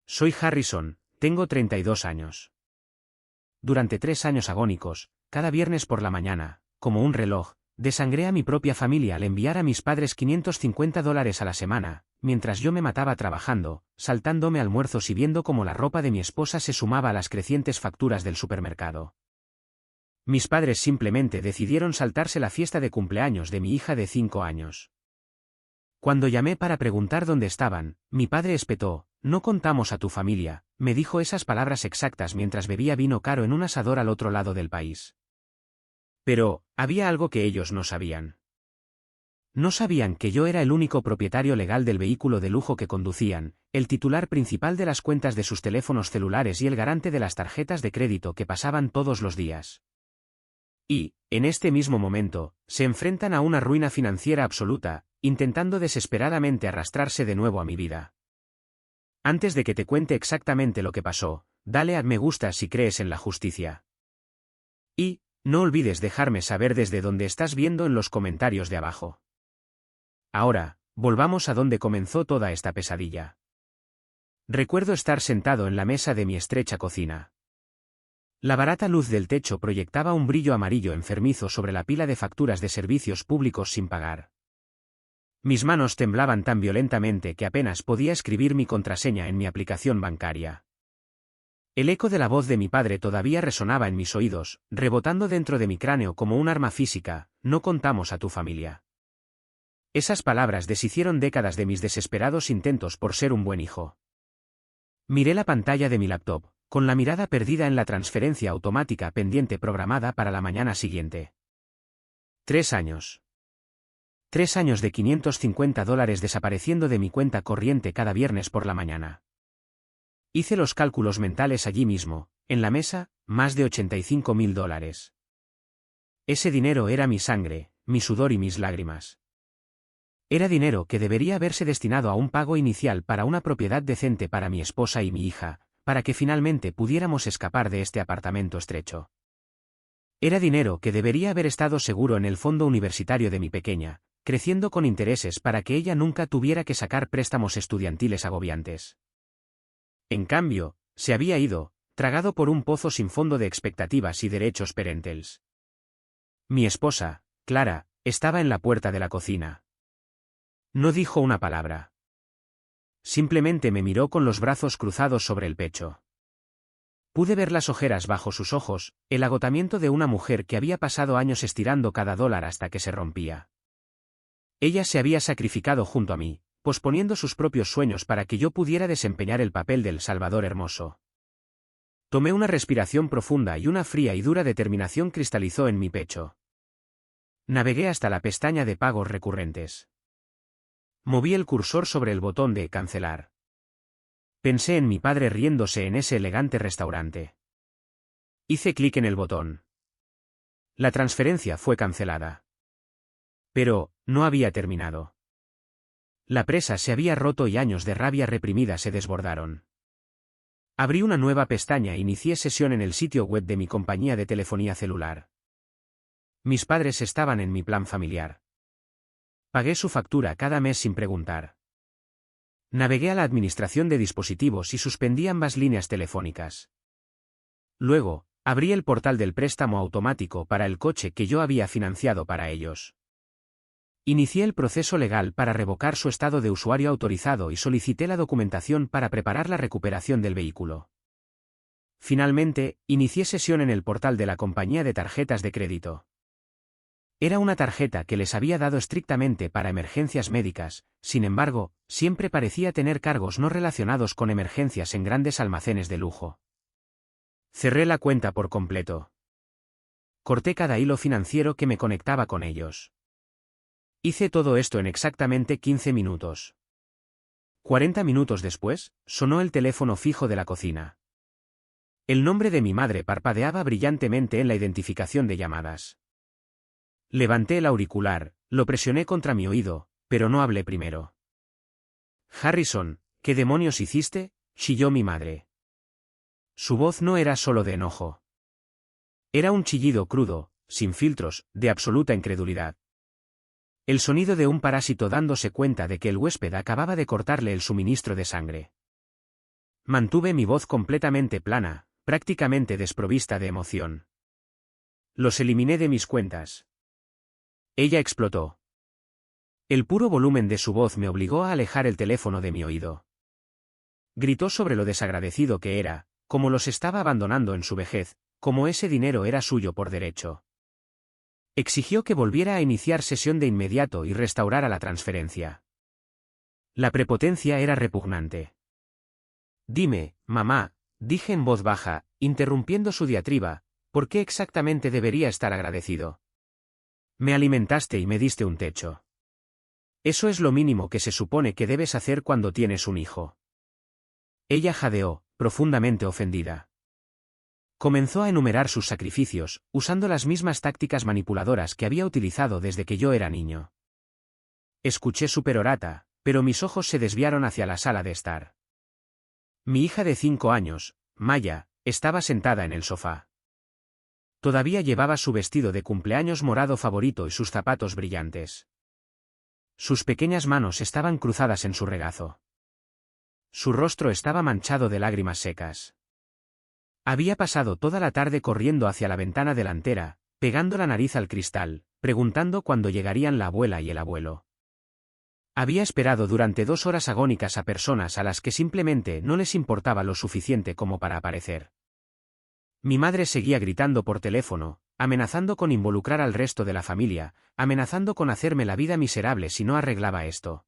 soy Harrison, tengo 32 años. Durante 3 años agónicos, cada viernes por la mañana, como un reloj, desangré a mi propia familia al enviar a mis padres $550 a la semana, mientras yo me mataba trabajando, saltándome almuerzos y viendo cómo la ropa de mi esposa se sumaba a las crecientes facturas del supermercado. Mis padres simplemente decidieron saltarse la fiesta de cumpleaños de mi hija de 5 años. Cuando llamé para preguntar dónde estaban, mi padre espetó: "No contamos a tu familia", me dijo esas palabras exactas mientras bebía vino caro en un asador al otro lado del país. Pero, había algo que ellos no sabían. No sabían que yo era el único propietario legal del vehículo de lujo que conducían, el titular principal de las cuentas de sus teléfonos celulares y el garante de las tarjetas de crédito que pasaban todos los días. Y, en este mismo momento, se enfrentan a una ruina financiera absoluta, intentando desesperadamente arrastrarse de nuevo a mi vida. Antes de que te cuente exactamente lo que pasó, dale a me gusta si crees en la justicia. Y, no olvides dejarme saber desde dónde estás viendo en los comentarios de abajo. Ahora, volvamos a donde comenzó toda esta pesadilla. Recuerdo estar sentado en la mesa de mi estrecha cocina. La barata luz del techo proyectaba un brillo amarillo enfermizo sobre la pila de facturas de servicios públicos sin pagar. Mis manos temblaban tan violentamente que apenas podía escribir mi contraseña en mi aplicación bancaria. El eco de la voz de mi padre todavía resonaba en mis oídos, rebotando dentro de mi cráneo como un arma física: "No contamos a tu familia". Esas palabras deshicieron décadas de mis desesperados intentos por ser un buen hijo. Miré la pantalla de mi laptop, con la mirada perdida en la transferencia automática pendiente programada para la mañana siguiente. 3 años. 3 años de $550 desapareciendo de mi cuenta corriente cada viernes por la mañana. Hice los cálculos mentales allí mismo, en la mesa, más de $85.000. Ese dinero era mi sangre, mi sudor y mis lágrimas. Era dinero que debería haberse destinado a un pago inicial para una propiedad decente para mi esposa y mi hija, para que finalmente pudiéramos escapar de este apartamento estrecho. Era dinero que debería haber estado seguro en el fondo universitario de mi pequeña, creciendo con intereses para que ella nunca tuviera que sacar préstamos estudiantiles agobiantes. En cambio, se había ido, tragado por un pozo sin fondo de expectativas y derechos parentales. Mi esposa, Clara, estaba en la puerta de la cocina. No dijo una palabra. Simplemente me miró con los brazos cruzados sobre el pecho. Pude ver las ojeras bajo sus ojos, el agotamiento de una mujer que había pasado años estirando cada dólar hasta que se rompía. Ella se había sacrificado junto a mí, posponiendo sus propios sueños para que yo pudiera desempeñar el papel del Salvador hermoso. Tomé una respiración profunda y una fría y dura determinación cristalizó en mi pecho. Navegué hasta la pestaña de pagos recurrentes. Moví el cursor sobre el botón de cancelar. Pensé en mi padre riéndose en ese elegante restaurante. Hice clic en el botón. La transferencia fue cancelada. Pero, no había terminado. La presa se había roto y años de rabia reprimida se desbordaron. Abrí una nueva pestaña e inicié sesión en el sitio web de mi compañía de telefonía celular. Mis padres estaban en mi plan familiar. Pagué su factura cada mes sin preguntar. Navegué a la administración de dispositivos y suspendí ambas líneas telefónicas. Luego, abrí el portal del préstamo automático para el coche que yo había financiado para ellos. Inicié el proceso legal para revocar su estado de usuario autorizado y solicité la documentación para preparar la recuperación del vehículo. Finalmente, inicié sesión en el portal de la compañía de tarjetas de crédito. Era una tarjeta que les había dado estrictamente para emergencias médicas, sin embargo, siempre parecía tener cargos no relacionados con emergencias en grandes almacenes de lujo. Cerré la cuenta por completo. Corté cada hilo financiero que me conectaba con ellos. Hice todo esto en exactamente 15 minutos. 40 minutos después, sonó el teléfono fijo de la cocina. El nombre de mi madre parpadeaba brillantemente en la identificación de llamadas. Levanté el auricular, lo presioné contra mi oído, pero no hablé primero. Harrison, ¿qué demonios hiciste?, chilló mi madre. Su voz no era solo de enojo. Era un chillido crudo, sin filtros, de absoluta incredulidad. El sonido de un parásito dándose cuenta de que el huésped acababa de cortarle el suministro de sangre. Mantuve mi voz completamente plana, prácticamente desprovista de emoción. Los eliminé de mis cuentas. Ella explotó. El puro volumen de su voz me obligó a alejar el teléfono de mi oído. Gritó sobre lo desagradecido que era, como los estaba abandonando en su vejez, como ese dinero era suyo por derecho. Exigió que volviera a iniciar sesión de inmediato y restaurara la transferencia. La prepotencia era repugnante. Dime, mamá, dije en voz baja, interrumpiendo su diatriba, ¿por qué exactamente debería estar agradecido? Me alimentaste y me diste un techo. Eso es lo mínimo que se supone que debes hacer cuando tienes un hijo. Ella jadeó, profundamente ofendida. Comenzó a enumerar sus sacrificios, usando las mismas tácticas manipuladoras que había utilizado desde que yo era niño. Escuché su perorata, pero mis ojos se desviaron hacia la sala de estar. Mi hija de 5 años, Maya, estaba sentada en el sofá. Todavía llevaba su vestido de cumpleaños morado favorito y sus zapatos brillantes. Sus pequeñas manos estaban cruzadas en su regazo. Su rostro estaba manchado de lágrimas secas. Había pasado toda la tarde corriendo hacia la ventana delantera, pegando la nariz al cristal, preguntando cuándo llegarían la abuela y el abuelo. Había esperado durante 2 horas agónicas a personas a las que simplemente no les importaba lo suficiente como para aparecer. Mi madre seguía gritando por teléfono, amenazando con involucrar al resto de la familia, amenazando con hacerme la vida miserable si no arreglaba esto.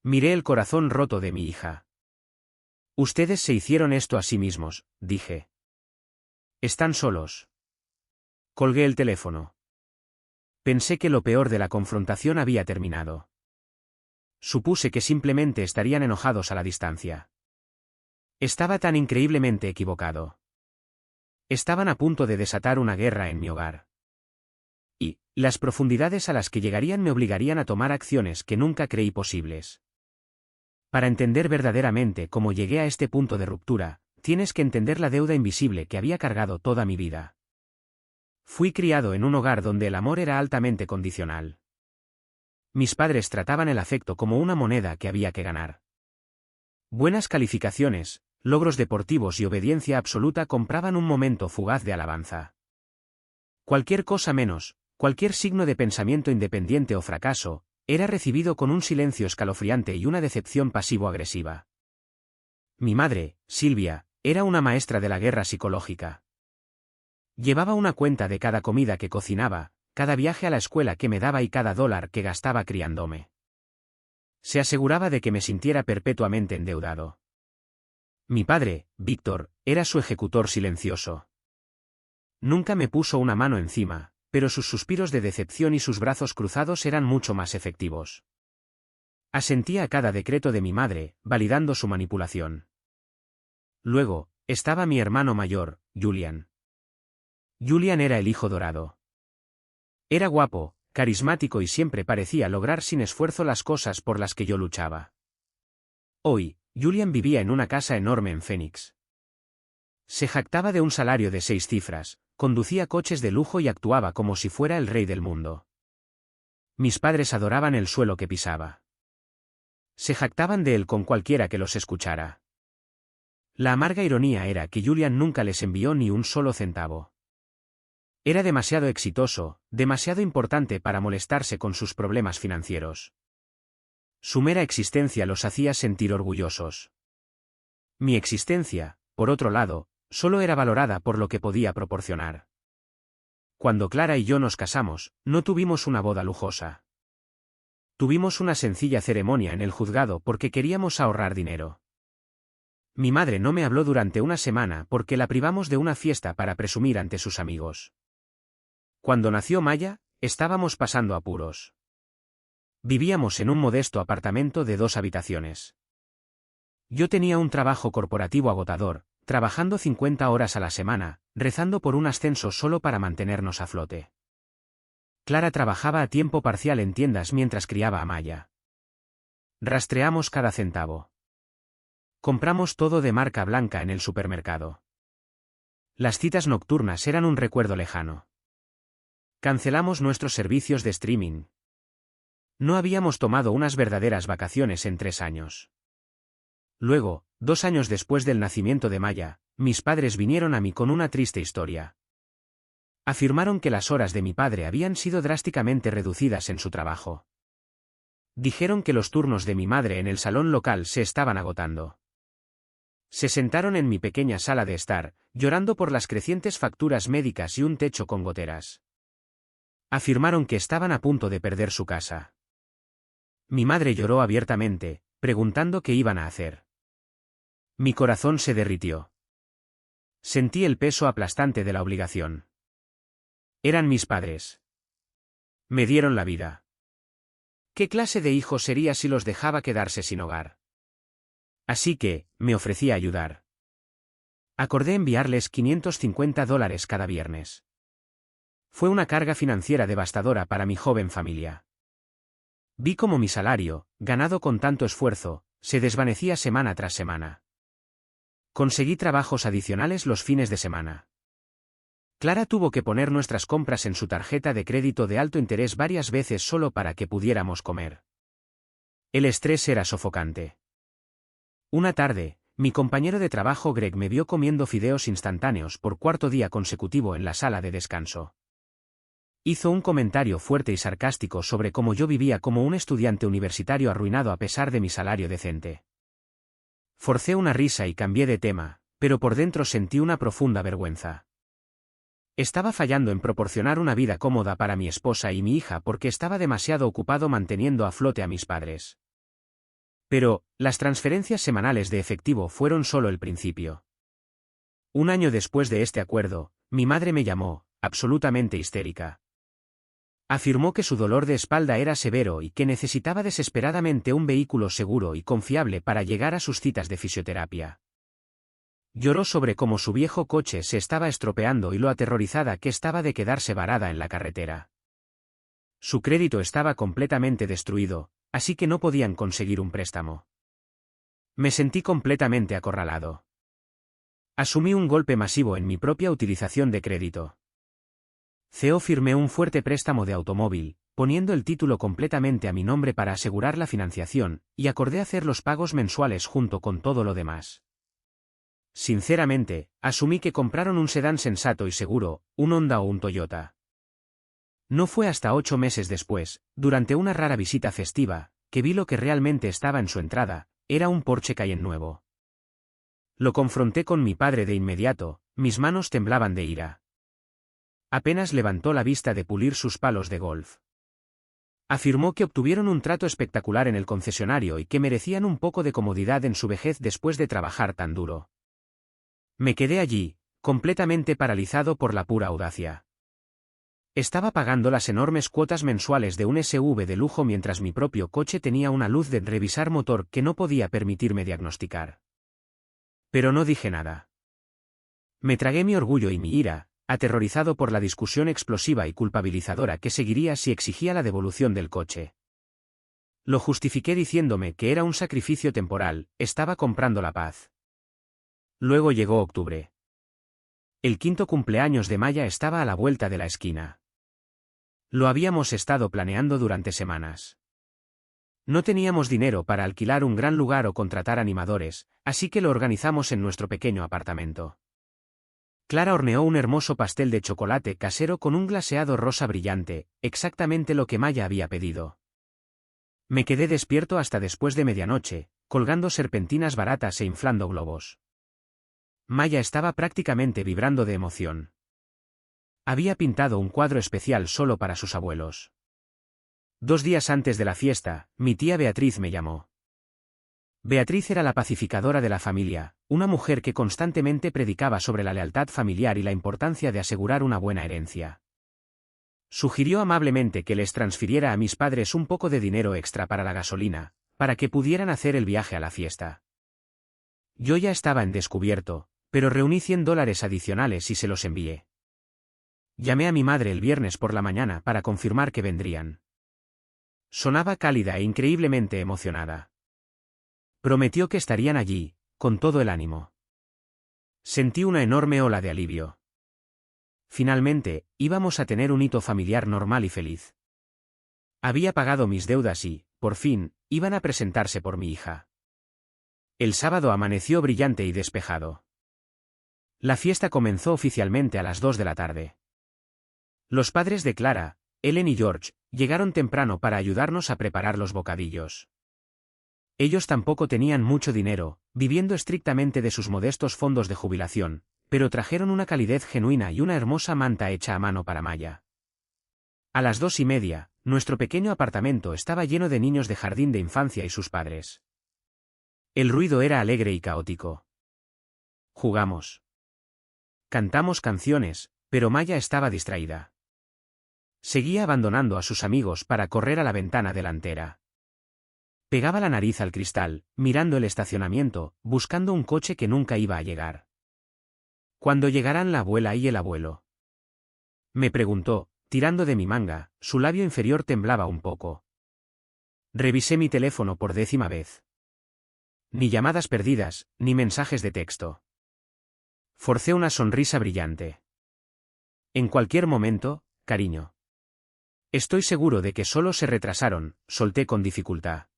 Miré el corazón roto de mi hija. Ustedes se hicieron esto a sí mismos, dije. Están solos. Colgué el teléfono. Pensé que lo peor de la confrontación había terminado. Supuse que simplemente estarían enojados a la distancia. Estaba tan increíblemente equivocado. Estaban a punto de desatar una guerra en mi hogar. Y las profundidades a las que llegarían me obligarían a tomar acciones que nunca creí posibles. Para entender verdaderamente cómo llegué a este punto de ruptura, tienes que entender la deuda invisible que había cargado toda mi vida. Fui criado en un hogar donde el amor era altamente condicional. Mis padres trataban el afecto como una moneda que había que ganar. Buenas calificaciones, logros deportivos y obediencia absoluta compraban un momento fugaz de alabanza. Cualquier cosa menos, cualquier signo de pensamiento independiente o fracaso, era recibido con un silencio escalofriante y una decepción pasivo-agresiva. Mi madre, Silvia, era una maestra de la guerra psicológica. Llevaba una cuenta de cada comida que cocinaba, cada viaje a la escuela que me daba y cada dólar que gastaba criándome. Se aseguraba de que me sintiera perpetuamente endeudado. Mi padre, Víctor, era su ejecutor silencioso. Nunca me puso una mano encima, pero sus suspiros de decepción y sus brazos cruzados eran mucho más efectivos. Asentía a cada decreto de mi madre, validando su manipulación. Luego, estaba mi hermano mayor, Julian. Julian era el hijo dorado. Era guapo, carismático y siempre parecía lograr sin esfuerzo las cosas por las que yo luchaba. Hoy, Julian vivía en una casa enorme en Phoenix. Se jactaba de un salario de 6 cifras, conducía coches de lujo y actuaba como si fuera el rey del mundo. Mis padres adoraban el suelo que pisaba. Se jactaban de él con cualquiera que los escuchara. La amarga ironía era que Julian nunca les envió ni un solo centavo. Era demasiado exitoso, demasiado importante para molestarse con sus problemas financieros. Su mera existencia los hacía sentir orgullosos. Mi existencia, por otro lado, solo era valorada por lo que podía proporcionar. Cuando Clara y yo nos casamos, no tuvimos una boda lujosa. Tuvimos una sencilla ceremonia en el juzgado porque queríamos ahorrar dinero. Mi madre no me habló durante una semana porque la privamos de una fiesta para presumir ante sus amigos. Cuando nació Maya, estábamos pasando apuros. Vivíamos en un modesto apartamento de 2 habitaciones. Yo tenía un trabajo corporativo agotador, trabajando 50 horas a la semana, rezando por un ascenso solo para mantenernos a flote. Clara trabajaba a tiempo parcial en tiendas mientras criaba a Maya. Rastreamos cada centavo. Compramos todo de marca blanca en el supermercado. Las citas nocturnas eran un recuerdo lejano. Cancelamos nuestros servicios de streaming. No habíamos tomado unas verdaderas vacaciones en 3 años. Luego, 2 años después del nacimiento de Maya, mis padres vinieron a mí con una triste historia. Afirmaron que las horas de mi padre habían sido drásticamente reducidas en su trabajo. Dijeron que los turnos de mi madre en el salón local se estaban agotando. Se sentaron en mi pequeña sala de estar, llorando por las crecientes facturas médicas y un techo con goteras. Afirmaron que estaban a punto de perder su casa. Mi madre lloró abiertamente, preguntando qué iban a hacer. Mi corazón se derritió. Sentí el peso aplastante de la obligación. Eran mis padres. Me dieron la vida. ¿Qué clase de hijo sería si los dejaba quedarse sin hogar? Así que, me ofrecí a ayudar. Acordé enviarles $550 cada viernes. Fue una carga financiera devastadora para mi joven familia. Vi cómo mi salario, ganado con tanto esfuerzo, se desvanecía semana tras semana. Conseguí trabajos adicionales los fines de semana. Clara tuvo que poner nuestras compras en su tarjeta de crédito de alto interés varias veces solo para que pudiéramos comer. El estrés era sofocante. Una tarde, mi compañero de trabajo Greg me vio comiendo fideos instantáneos por cuarto día consecutivo en la sala de descanso. Hizo un comentario fuerte y sarcástico sobre cómo yo vivía como un estudiante universitario arruinado a pesar de mi salario decente. Forcé una risa y cambié de tema, pero por dentro sentí una profunda vergüenza. Estaba fallando en proporcionar una vida cómoda para mi esposa y mi hija porque estaba demasiado ocupado manteniendo a flote a mis padres. Pero, las transferencias semanales de efectivo fueron solo el principio. Un año después de este acuerdo, mi madre me llamó, absolutamente histérica. Afirmó que su dolor de espalda era severo y que necesitaba desesperadamente un vehículo seguro y confiable para llegar a sus citas de fisioterapia. Lloró sobre cómo su viejo coche se estaba estropeando y lo aterrorizada que estaba de quedarse varada en la carretera. Su crédito estaba completamente destruido, así que no podían conseguir un préstamo. Me sentí completamente acorralado. Asumí un golpe masivo en mi propia utilización de crédito. Firmé un fuerte préstamo de automóvil, poniendo el título completamente a mi nombre para asegurar la financiación, y acordé hacer los pagos mensuales junto con todo lo demás. Sinceramente, asumí que compraron un sedán sensato y seguro, un Honda o un Toyota. No fue hasta 8 meses después, durante una rara visita festiva, que vi lo que realmente estaba en su entrada, era un Porsche Cayenne nuevo. Lo confronté con mi padre de inmediato, mis manos temblaban de ira. Apenas levantó la vista de pulir sus palos de golf. Afirmó que obtuvieron un trato espectacular en el concesionario y que merecían un poco de comodidad en su vejez después de trabajar tan duro. Me quedé allí, completamente paralizado por la pura audacia. Estaba pagando las enormes cuotas mensuales de un SUV de lujo mientras mi propio coche tenía una luz de revisar motor que no podía permitirme diagnosticar. Pero no dije nada. Me tragué mi orgullo y mi ira, aterrorizado por la discusión explosiva y culpabilizadora que seguiría si exigía la devolución del coche. Lo justifiqué diciéndome que era un sacrificio temporal, estaba comprando la paz. Luego llegó octubre. El 5º cumpleaños de Maya estaba a la vuelta de la esquina. Lo habíamos estado planeando durante semanas. No teníamos dinero para alquilar un gran lugar o contratar animadores, así que lo organizamos en nuestro pequeño apartamento. Clara horneó un hermoso pastel de chocolate casero con un glaseado rosa brillante, exactamente lo que Maya había pedido. Me quedé despierto hasta después de medianoche, colgando serpentinas baratas e inflando globos. Maya estaba prácticamente vibrando de emoción. Había pintado un cuadro especial solo para sus abuelos. 2 días antes de la fiesta, mi tía Beatriz me llamó. Beatriz era la pacificadora de la familia, una mujer que constantemente predicaba sobre la lealtad familiar y la importancia de asegurar una buena herencia. Sugirió amablemente que les transfiriera a mis padres un poco de dinero extra para la gasolina, para que pudieran hacer el viaje a la fiesta. Yo ya estaba en descubierto, pero reuní $100 adicionales y se los envié. Llamé a mi madre el viernes por la mañana para confirmar que vendrían. Sonaba cálida e increíblemente emocionada. Prometió que estarían allí, con todo el ánimo. Sentí una enorme ola de alivio. Finalmente, íbamos a tener un hito familiar normal y feliz. Había pagado mis deudas y, por fin, iban a presentarse por mi hija. El sábado amaneció brillante y despejado. La fiesta comenzó oficialmente a las 2 de la tarde. Los padres de Clara, Ellen y George, llegaron temprano para ayudarnos a preparar los bocadillos. Ellos tampoco tenían mucho dinero, viviendo estrictamente de sus modestos fondos de jubilación, pero trajeron una calidez genuina y una hermosa manta hecha a mano para Maya. A las 2:30, nuestro pequeño apartamento estaba lleno de niños de jardín de infancia y sus padres. El ruido era alegre y caótico. Jugamos. Cantamos canciones, pero Maya estaba distraída. Seguía abandonando a sus amigos para correr a la ventana delantera. Pegaba la nariz al cristal, mirando el estacionamiento, buscando un coche que nunca iba a llegar. ¿Cuándo llegarán la abuela y el abuelo?, me preguntó, tirando de mi manga. Su labio inferior temblaba un poco. Revisé mi teléfono por 10ª vez. Ni llamadas perdidas, ni mensajes de texto. Forcé una sonrisa brillante. En cualquier momento, cariño. Estoy seguro de que solo se retrasaron, solté con dificultad.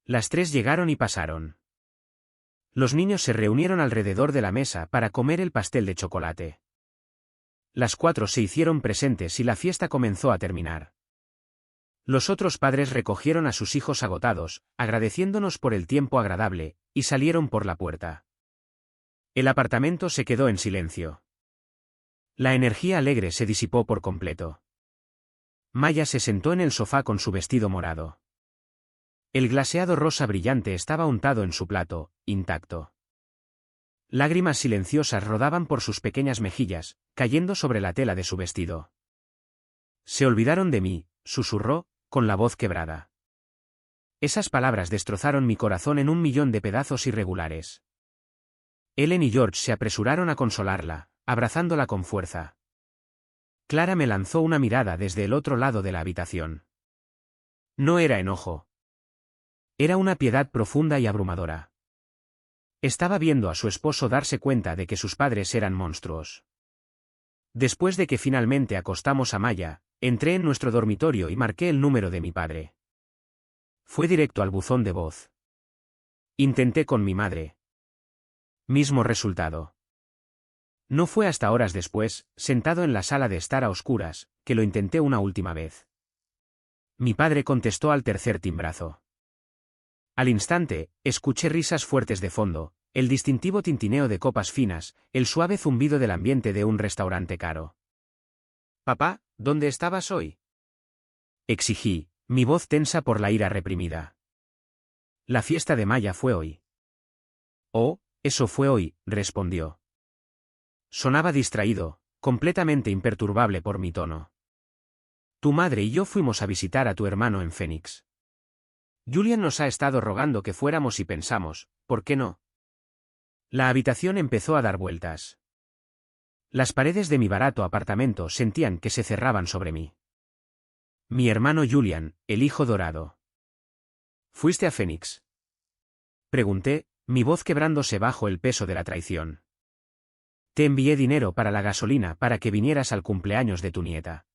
Las 3 llegaron y pasaron. Los niños se reunieron alrededor de la mesa para comer el pastel de chocolate. Las 4 se hicieron presentes y la fiesta comenzó a terminar. Los otros padres recogieron a sus hijos agotados, agradeciéndonos por el tiempo agradable, y salieron por la puerta. El apartamento se quedó en silencio. La energía alegre se disipó por completo. Maya se sentó en el sofá con su vestido morado. El glaseado rosa brillante estaba untado en su plato, intacto. Lágrimas silenciosas rodaban por sus pequeñas mejillas, cayendo sobre la tela de su vestido. Se olvidaron de mí, susurró, con la voz quebrada. Esas palabras destrozaron mi corazón en 1.000.000 de pedazos irregulares. Ellen y George se apresuraron a consolarla, abrazándola con fuerza. Clara me lanzó una mirada desde el otro lado de la habitación. No era enojo. Era una piedad profunda y abrumadora. Estaba viendo a su esposo darse cuenta de que sus padres eran monstruos. Después de que finalmente acostamos a Maya, entré en nuestro dormitorio y marqué el número de mi padre. Fue directo al buzón de voz. Intenté con mi madre. Mismo resultado. No fue hasta horas después, sentado en la sala de estar a oscuras, que lo intenté una última vez. Mi padre contestó al tercer timbrazo. Al instante, escuché risas fuertes de fondo, el distintivo tintineo de copas finas, el suave zumbido del ambiente de un restaurante caro. «Papá, ¿dónde estabas hoy?», exigí, mi voz tensa por la ira reprimida. La fiesta de Maya fue hoy. «Oh, eso fue hoy», respondió. Sonaba distraído, completamente imperturbable por mi tono. «Tu madre y yo fuimos a visitar a tu hermano en Phoenix. Julian nos ha estado rogando que fuéramos y pensamos, ¿por qué no?». La habitación empezó a dar vueltas. Las paredes de mi barato apartamento sentían que se cerraban sobre mí. Mi hermano Julian, el hijo dorado. ¿Fuiste a Phoenix?, pregunté, mi voz quebrándose bajo el peso de la traición. Te envié dinero para la gasolina para que vinieras al cumpleaños de tu nieta.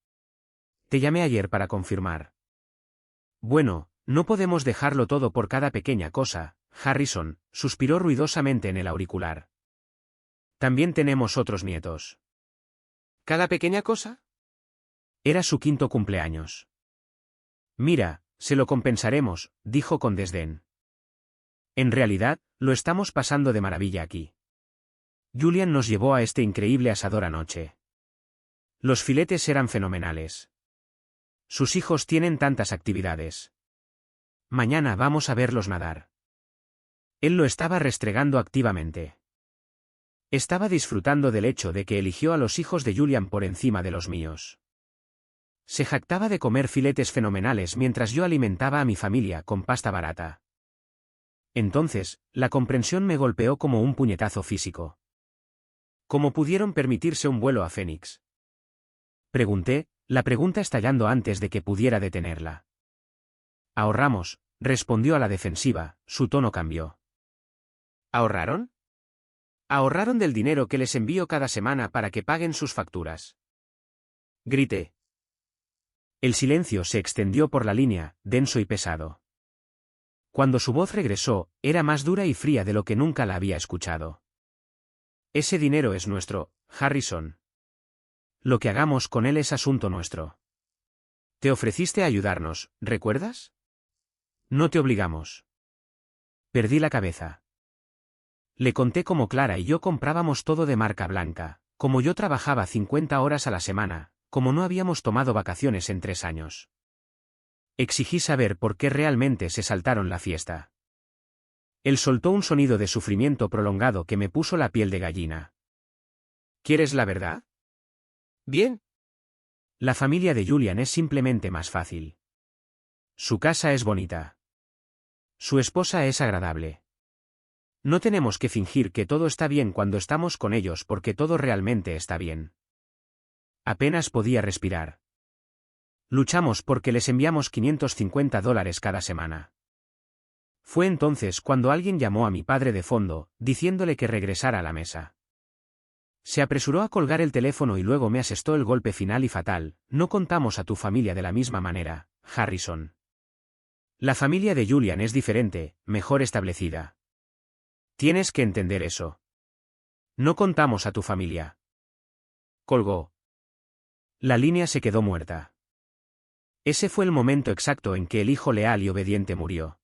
Te llamé ayer para confirmar. Bueno, no podemos dejarlo todo por cada pequeña cosa, Harrison, suspiró ruidosamente en el auricular. También tenemos otros nietos. ¿Cada pequeña cosa? Era su 5º cumpleaños. Mira, se lo compensaremos, dijo con desdén. En realidad, lo estamos pasando de maravilla aquí. Julian nos llevó a este increíble asador anoche. Los filetes eran fenomenales. Sus hijos tienen tantas actividades. Mañana vamos a verlos nadar. Él lo estaba restregando activamente. Estaba disfrutando del hecho de que eligió a los hijos de Julian por encima de los míos. Se jactaba de comer filetes fenomenales mientras yo alimentaba a mi familia con pasta barata. Entonces, la comprensión me golpeó como un puñetazo físico. ¿Cómo pudieron permitirse un vuelo a Phoenix?, pregunté, la pregunta estallando antes de que pudiera detenerla. Ahorramos, respondió a la defensiva, su tono cambió. ¿Ahorraron? Ahorraron del dinero que les envío cada semana para que paguen sus facturas. Grité. El silencio se extendió por la línea, denso y pesado. Cuando su voz regresó, era más dura y fría de lo que nunca la había escuchado. Ese dinero es nuestro, Harrison. Lo que hagamos con él es asunto nuestro. Te ofreciste ayudarnos, ¿recuerdas? No te obligamos. Perdí la cabeza. Le conté cómo Clara y yo comprábamos todo de marca blanca, como yo trabajaba 50 horas a la semana, como no habíamos tomado vacaciones en 3 años. Exigí saber por qué realmente se saltaron la fiesta. Él soltó un sonido de sufrimiento prolongado que me puso la piel de gallina. ¿Quieres la verdad? Bien. La familia de Julian es simplemente más fácil. Su casa es bonita. Su esposa es agradable. No tenemos que fingir que todo está bien cuando estamos con ellos porque todo realmente está bien. Apenas podía respirar. Luchamos porque les enviamos $550 cada semana. Fue entonces cuando alguien llamó a mi padre de fondo, diciéndole que regresara a la mesa. Se apresuró a colgar el teléfono y luego me asestó el golpe final y fatal: no contamos a tu familia de la misma manera, Harrison. La familia de Julian es diferente, mejor establecida. Tienes que entender eso. No contamos a tu familia. Colgó. La línea se quedó muerta. Ese fue el momento exacto en que el hijo leal y obediente murió.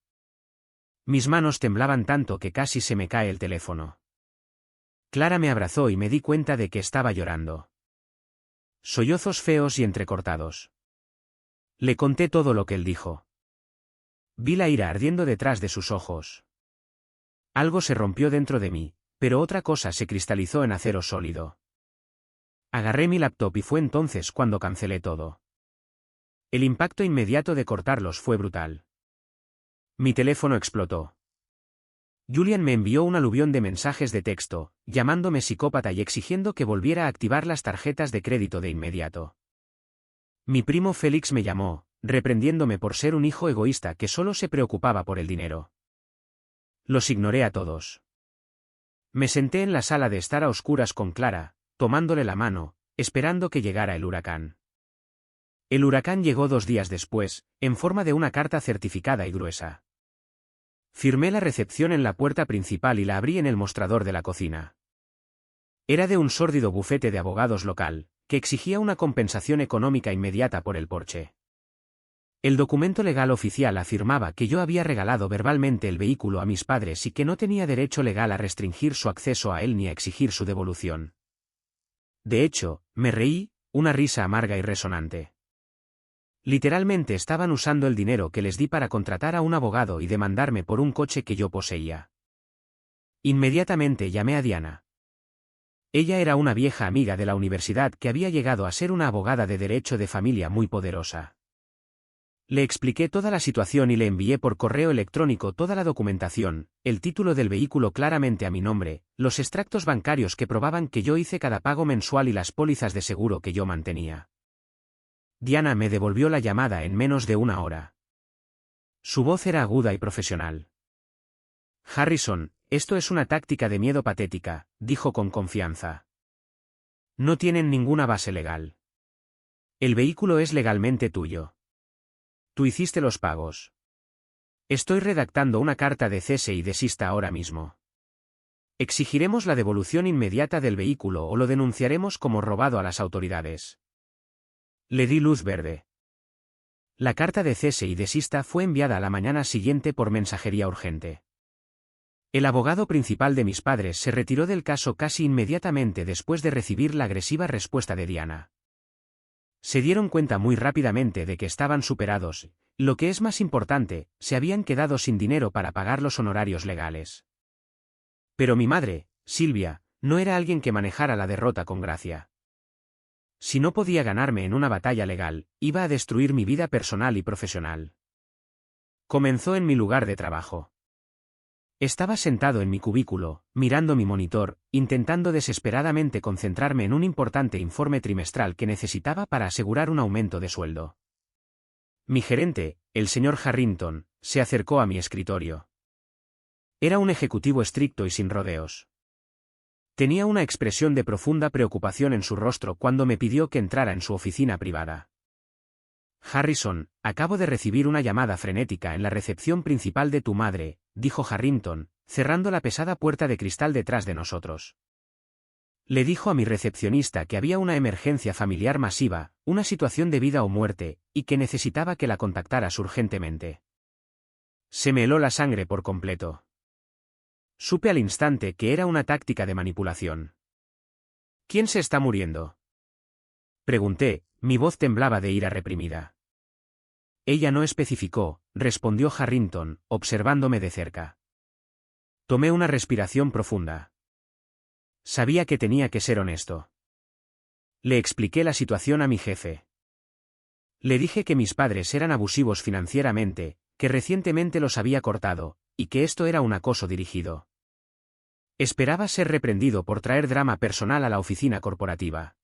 Mis manos temblaban tanto que casi se me cae el teléfono. Clara me abrazó y me di cuenta de que estaba llorando. Sollozos feos y entrecortados. Le conté todo lo que él dijo. Vi la ira ardiendo detrás de sus ojos. Algo se rompió dentro de mí, pero otra cosa se cristalizó en acero sólido. Agarré mi laptop y fue entonces cuando cancelé todo. El impacto inmediato de cortarlos fue brutal. Mi teléfono explotó. Julian me envió un aluvión de mensajes de texto, llamándome psicópata y exigiendo que volviera a activar las tarjetas de crédito de inmediato. Mi primo Félix me llamó, reprendiéndome por ser un hijo egoísta que solo se preocupaba por el dinero. Los ignoré a todos. Me senté en la sala de estar a oscuras con Clara, tomándole la mano, esperando que llegara el huracán. El huracán llegó 2 días después, en forma de una carta certificada y gruesa. Firmé la recepción en la puerta principal y la abrí en el mostrador de la cocina. Era de un sórdido bufete de abogados local, que exigía una compensación económica inmediata por el porche. El documento legal oficial afirmaba que yo había regalado verbalmente el vehículo a mis padres y que no tenía derecho legal a restringir su acceso a él ni a exigir su devolución. De hecho, me reí, una risa amarga y resonante. Literalmente estaban usando el dinero que les di para contratar a un abogado y demandarme por un coche que yo poseía. Inmediatamente llamé a Diana. Ella era una vieja amiga de la universidad que había llegado a ser una abogada de derecho de familia muy poderosa. Le expliqué toda la situación y le envié por correo electrónico toda la documentación, el título del vehículo claramente a mi nombre, los extractos bancarios que probaban que yo hice cada pago mensual y las pólizas de seguro que yo mantenía. Diana me devolvió la llamada en menos de 1 hora. Su voz era aguda y profesional. Harrison, esto es una táctica de miedo patética, dijo con confianza. No tienen ninguna base legal. El vehículo es legalmente tuyo. Tú hiciste los pagos. Estoy redactando una carta de cese y desista ahora mismo. Exigiremos la devolución inmediata del vehículo o lo denunciaremos como robado a las autoridades. Le di luz verde. La carta de cese y desista fue enviada a la mañana siguiente por mensajería urgente. El abogado principal de mis padres se retiró del caso casi inmediatamente después de recibir la agresiva respuesta de Diana. Se dieron cuenta muy rápidamente de que estaban superados, lo que es más importante, se habían quedado sin dinero para pagar los honorarios legales. Pero mi madre, Silvia, no era alguien que manejara la derrota con gracia. Si no podía ganarme en una batalla legal, iba a destruir mi vida personal y profesional. Comenzó en mi lugar de trabajo. Estaba sentado en mi cubículo, mirando mi monitor, intentando desesperadamente concentrarme en un importante informe trimestral que necesitaba para asegurar un aumento de sueldo. Mi gerente, el señor Harrington, se acercó a mi escritorio. Era un ejecutivo estricto y sin rodeos. Tenía una expresión de profunda preocupación en su rostro cuando me pidió que entrara en su oficina privada. Harrison, acabo de recibir una llamada frenética en la recepción principal de tu madre, dijo Harrington, cerrando la pesada puerta de cristal detrás de nosotros. Le dijo a mi recepcionista que había una emergencia familiar masiva, una situación de vida o muerte, y que necesitaba que la contactaras urgentemente. Se me heló la sangre por completo. Supe al instante que era una táctica de manipulación. ¿Quién se está muriendo?, pregunté, mi voz temblaba de ira reprimida. Ella no especificó, respondió Harrington, observándome de cerca. Tomé una respiración profunda. Sabía que tenía que ser honesto. Le expliqué la situación a mi jefe. Le dije que mis padres eran abusivos financieramente, que recientemente los había cortado, y que esto era un acoso dirigido. Esperaba ser reprendido por traer drama personal a la oficina corporativa.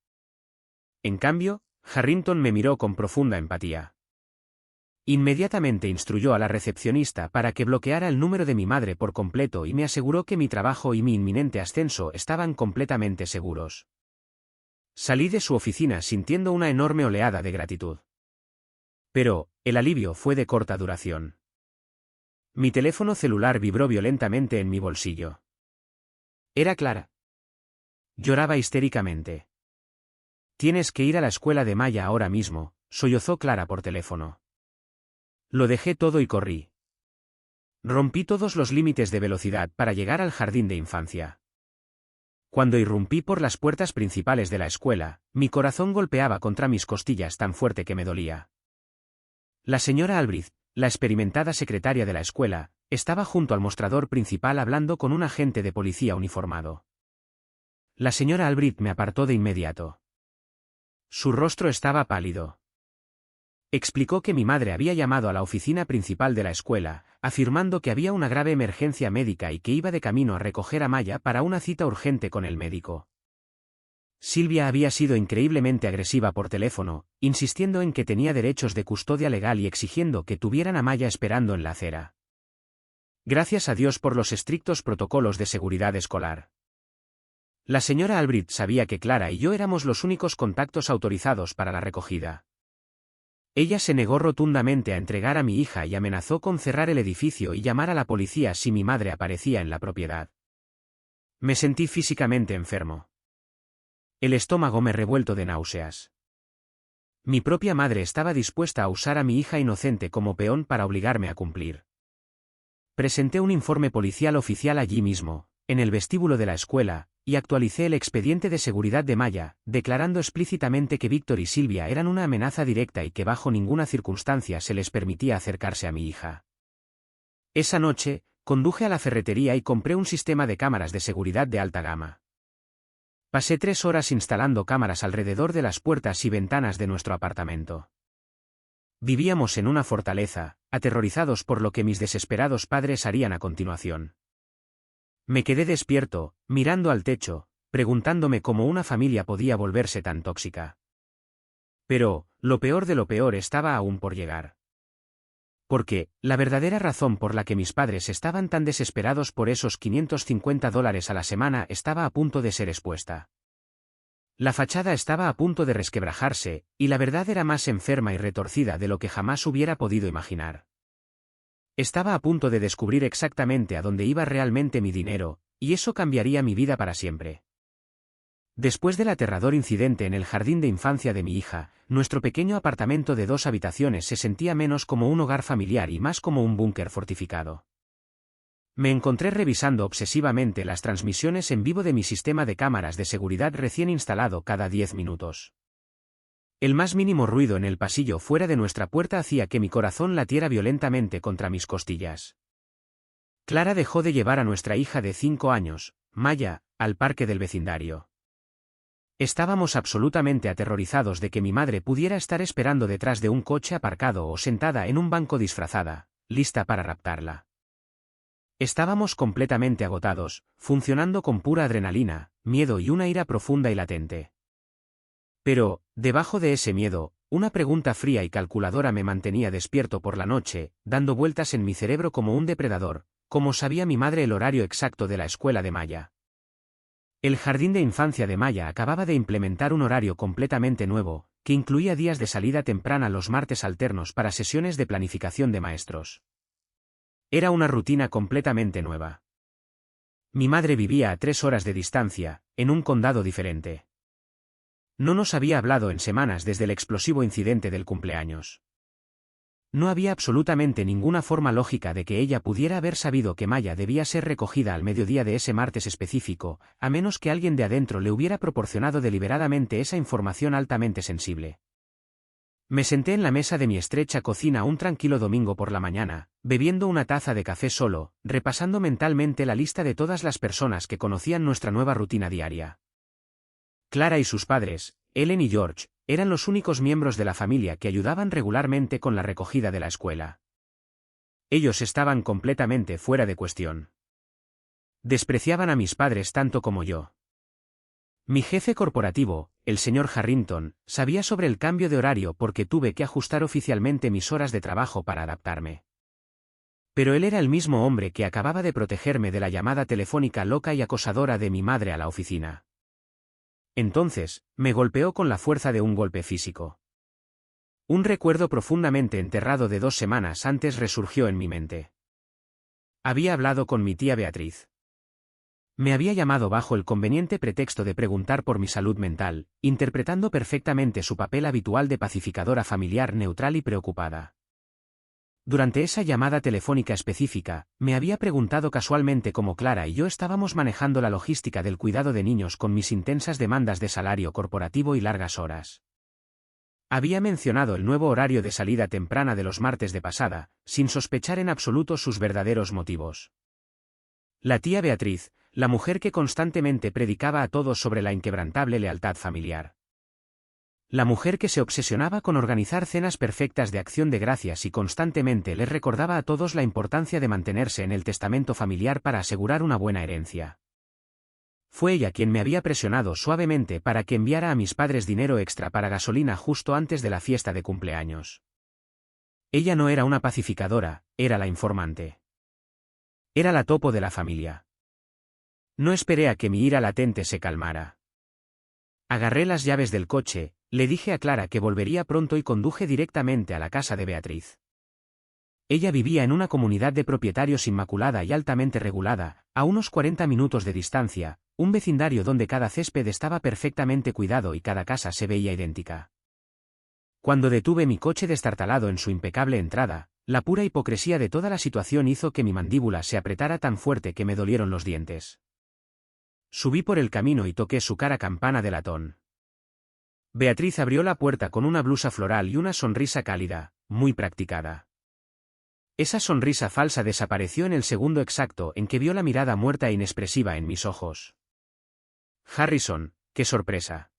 En cambio, Harrington me miró con profunda empatía. Inmediatamente instruyó a la recepcionista para que bloqueara el número de mi madre por completo y me aseguró que mi trabajo y mi inminente ascenso estaban completamente seguros. Salí de su oficina sintiendo una enorme oleada de gratitud. Pero, el alivio fue de corta duración. Mi teléfono celular vibró violentamente en mi bolsillo. Era Clara. Lloraba histéricamente. Tienes que ir a la escuela de Maya ahora mismo, sollozó Clara por teléfono. Lo dejé todo y corrí. Rompí todos los límites de velocidad para llegar al jardín de infancia. Cuando irrumpí por las puertas principales de la escuela, mi corazón golpeaba contra mis costillas tan fuerte que me dolía. La señora Albrecht, la experimentada secretaria de la escuela, estaba junto al mostrador principal hablando con un agente de policía uniformado. La señora Albrecht me apartó de inmediato. Su rostro estaba pálido. Explicó que mi madre había llamado a la oficina principal de la escuela, afirmando que había una grave emergencia médica y que iba de camino a recoger a Maya para una cita urgente con el médico. Silvia había sido increíblemente agresiva por teléfono, insistiendo en que tenía derechos de custodia legal y exigiendo que tuvieran a Maya esperando en la acera. Gracias a Dios por los estrictos protocolos de seguridad escolar. La señora Albrecht sabía que Clara y yo éramos los únicos contactos autorizados para la recogida. Ella se negó rotundamente a entregar a mi hija y amenazó con cerrar el edificio y llamar a la policía si mi madre aparecía en la propiedad. Me sentí físicamente enfermo. El estómago me revuelto de náuseas. Mi propia madre estaba dispuesta a usar a mi hija inocente como peón para obligarme a cumplir. Presenté un informe policial oficial allí mismo, en el vestíbulo de la escuela, y actualicé el expediente de seguridad de Maya, declarando explícitamente que Víctor y Silvia eran una amenaza directa y que bajo ninguna circunstancia se les permitía acercarse a mi hija. Esa noche, conduje a la ferretería y compré un sistema de cámaras de seguridad de alta gama. Pasé 3 horas instalando cámaras alrededor de las puertas y ventanas de nuestro apartamento. Vivíamos en una fortaleza, aterrorizados por lo que mis desesperados padres harían a continuación. Me quedé despierto, mirando al techo, preguntándome cómo una familia podía volverse tan tóxica. Pero, lo peor de lo peor estaba aún por llegar. Porque, la verdadera razón por la que mis padres estaban tan desesperados por esos $550 a la semana estaba a punto de ser expuesta. La fachada estaba a punto de resquebrajarse, y la verdad era más enferma y retorcida de lo que jamás hubiera podido imaginar. Estaba a punto de descubrir exactamente a dónde iba realmente mi dinero, y eso cambiaría mi vida para siempre. Después del aterrador incidente en el jardín de infancia de mi hija, nuestro pequeño apartamento de 2 habitaciones se sentía menos como un hogar familiar y más como un búnker fortificado. Me encontré revisando obsesivamente las transmisiones en vivo de mi sistema de cámaras de seguridad recién instalado cada 10 minutos. El más mínimo ruido en el pasillo fuera de nuestra puerta hacía que mi corazón latiera violentamente contra mis costillas. Clara dejó de llevar a nuestra hija de 5 años, Maya, al parque del vecindario. Estábamos absolutamente aterrorizados de que mi madre pudiera estar esperando detrás de un coche aparcado o sentada en un banco disfrazada, lista para raptarla. Estábamos completamente agotados, funcionando con pura adrenalina, miedo y una ira profunda y latente. Pero, debajo de ese miedo, una pregunta fría y calculadora me mantenía despierto por la noche, dando vueltas en mi cerebro como un depredador. ¿Cómo sabía mi madre el horario exacto de la escuela de Maya? El jardín de infancia de Maya acababa de implementar un horario completamente nuevo, que incluía días de salida temprana los martes alternos para sesiones de planificación de maestros. Era una rutina completamente nueva. Mi madre vivía a 3 horas de distancia, en un condado diferente. No nos había hablado en semanas desde el explosivo incidente del cumpleaños. No había absolutamente ninguna forma lógica de que ella pudiera haber sabido que Maya debía ser recogida al mediodía de ese martes específico, a menos que alguien de adentro le hubiera proporcionado deliberadamente esa información altamente sensible. Me senté en la mesa de mi estrecha cocina un tranquilo domingo por la mañana, bebiendo una taza de café solo, repasando mentalmente la lista de todas las personas que conocían nuestra nueva rutina diaria. Clara y sus padres, Ellen y George, eran los únicos miembros de la familia que ayudaban regularmente con la recogida de la escuela. Ellos estaban completamente fuera de cuestión. Despreciaban a mis padres tanto como yo. Mi jefe corporativo, el señor Harrington, sabía sobre el cambio de horario porque tuve que ajustar oficialmente mis horas de trabajo para adaptarme. Pero él era el mismo hombre que acababa de protegerme de la llamada telefónica loca y acosadora de mi madre a la oficina. Entonces, me golpeó con la fuerza de un golpe físico. Un recuerdo profundamente enterrado de 2 semanas antes resurgió en mi mente. Había hablado con mi tía Beatriz. Me había llamado bajo el conveniente pretexto de preguntar por mi salud mental, interpretando perfectamente su papel habitual de pacificadora familiar neutral y preocupada. Durante esa llamada telefónica específica, me había preguntado casualmente cómo Clara y yo estábamos manejando la logística del cuidado de niños con mis intensas demandas de salario corporativo y largas horas. Había mencionado el nuevo horario de salida temprana de los martes de pasada, sin sospechar en absoluto sus verdaderos motivos. La tía Beatriz, la mujer que constantemente predicaba a todos sobre la inquebrantable lealtad familiar. La mujer que se obsesionaba con organizar cenas perfectas de acción de gracias y constantemente les recordaba a todos la importancia de mantenerse en el testamento familiar para asegurar una buena herencia. Fue ella quien me había presionado suavemente para que enviara a mis padres dinero extra para gasolina justo antes de la fiesta de cumpleaños. Ella no era una pacificadora, era la informante. Era la topo de la familia. No esperé a que mi ira latente se calmara. Agarré las llaves del coche, le dije a Clara que volvería pronto y conduje directamente a la casa de Beatriz. Ella vivía en una comunidad de propietarios inmaculada y altamente regulada, a unos 40 minutos de distancia, un vecindario donde cada césped estaba perfectamente cuidado y cada casa se veía idéntica. Cuando detuve mi coche destartalado en su impecable entrada, la pura hipocresía de toda la situación hizo que mi mandíbula se apretara tan fuerte que me dolieron los dientes. Subí por el camino y toqué su cara campana de latón. Beatriz abrió la puerta con una blusa floral y una sonrisa cálida, muy practicada. Esa sonrisa falsa desapareció en el segundo exacto en que vio la mirada muerta e inexpresiva en mis ojos. Harrison, qué sorpresa.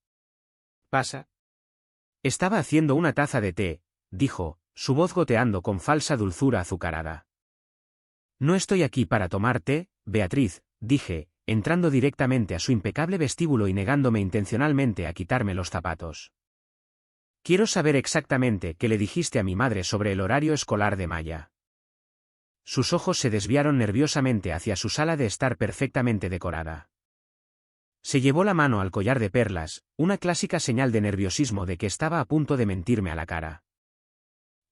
¿Pasa? Estaba haciendo una taza de té, dijo, su voz goteando con falsa dulzura azucarada. No estoy aquí para tomar té, Beatriz, dije, entrando directamente a su impecable vestíbulo y negándome intencionalmente a quitarme los zapatos. Quiero saber exactamente qué le dijiste a mi madre sobre el horario escolar de Maya. Sus ojos se desviaron nerviosamente hacia su sala de estar perfectamente decorada. Se llevó la mano al collar de perlas, una clásica señal de nerviosismo de que estaba a punto de mentirme a la cara.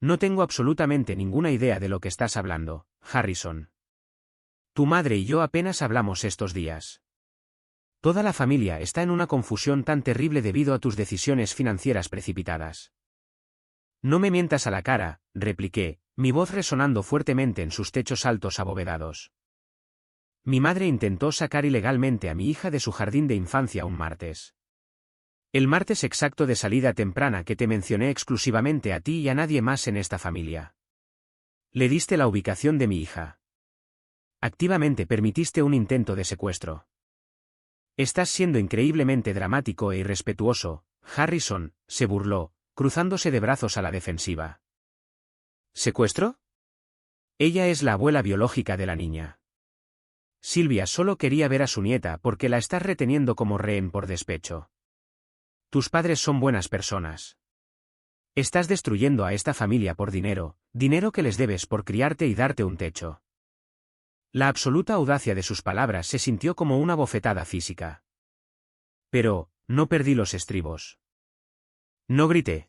No tengo absolutamente ninguna idea de lo que estás hablando, Harrison. Tu madre y yo apenas hablamos estos días. Toda la familia está en una confusión tan terrible debido a tus decisiones financieras precipitadas. No me mientas a la cara, repliqué, mi voz resonando fuertemente en sus techos altos abovedados. Mi madre intentó sacar ilegalmente a mi hija de su jardín de infancia un martes. El martes exacto de salida temprana que te mencioné exclusivamente a ti y a nadie más en esta familia. Le diste la ubicación de mi hija. Activamente permitiste un intento de secuestro. Estás siendo increíblemente dramático e irrespetuoso, Harrison, se burló, cruzándose de brazos a la defensiva. ¿Secuestro? Ella es la abuela biológica de la niña. Silvia solo quería ver a su nieta porque la estás reteniendo como rehén por despecho. Tus padres son buenas personas. Estás destruyendo a esta familia por dinero, dinero que les debes por criarte y darte un techo. La absoluta audacia de sus palabras se sintió como una bofetada física. Pero, no perdí los estribos. No grité.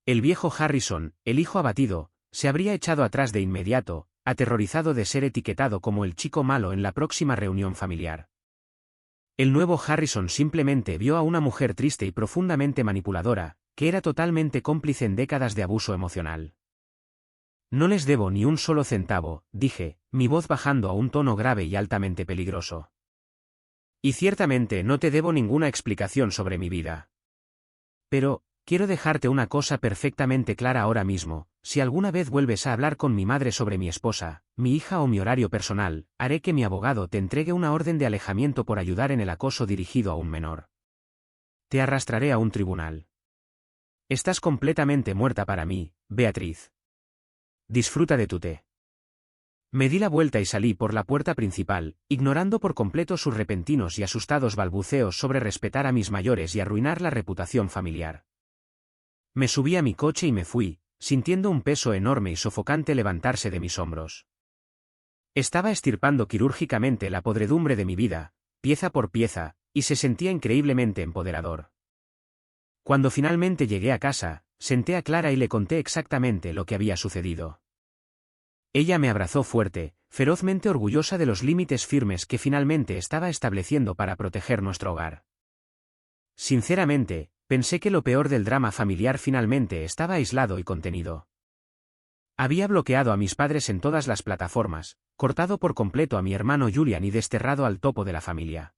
El viejo Harrison, el hijo abatido, se habría echado atrás de inmediato, aterrorizado de ser etiquetado como el chico malo en la próxima reunión familiar. El nuevo Harrison simplemente vio a una mujer triste y profundamente manipuladora, que era totalmente cómplice en décadas de abuso emocional. No les debo ni un solo centavo, dije, mi voz bajando a un tono grave y altamente peligroso. Y ciertamente no te debo ninguna explicación sobre mi vida. Pero, quiero dejarte una cosa perfectamente clara ahora mismo, si alguna vez vuelves a hablar con mi madre sobre mi esposa, mi hija o mi horario personal, haré que mi abogado te entregue una orden de alejamiento por ayudar en el acoso dirigido a un menor. Te arrastraré a un tribunal. Estás completamente muerta para mí, Beatriz. Disfruta de tu té. Me di la vuelta y salí por la puerta principal, ignorando por completo sus repentinos y asustados balbuceos sobre respetar a mis mayores y arruinar la reputación familiar. Me subí a mi coche y me fui, sintiendo un peso enorme y sofocante levantarse de mis hombros. Estaba extirpando quirúrgicamente la podredumbre de mi vida, pieza por pieza, y se sentía increíblemente empoderador. Cuando finalmente llegué a casa, senté a Clara y le conté exactamente lo que había sucedido. Ella me abrazó fuerte, ferozmente orgullosa de los límites firmes que finalmente estaba estableciendo para proteger nuestro hogar. Sinceramente, pensé que lo peor del drama familiar finalmente estaba aislado y contenido. Había bloqueado a mis padres en todas las plataformas, cortado por completo a mi hermano Julian y desterrado al topo de la familia.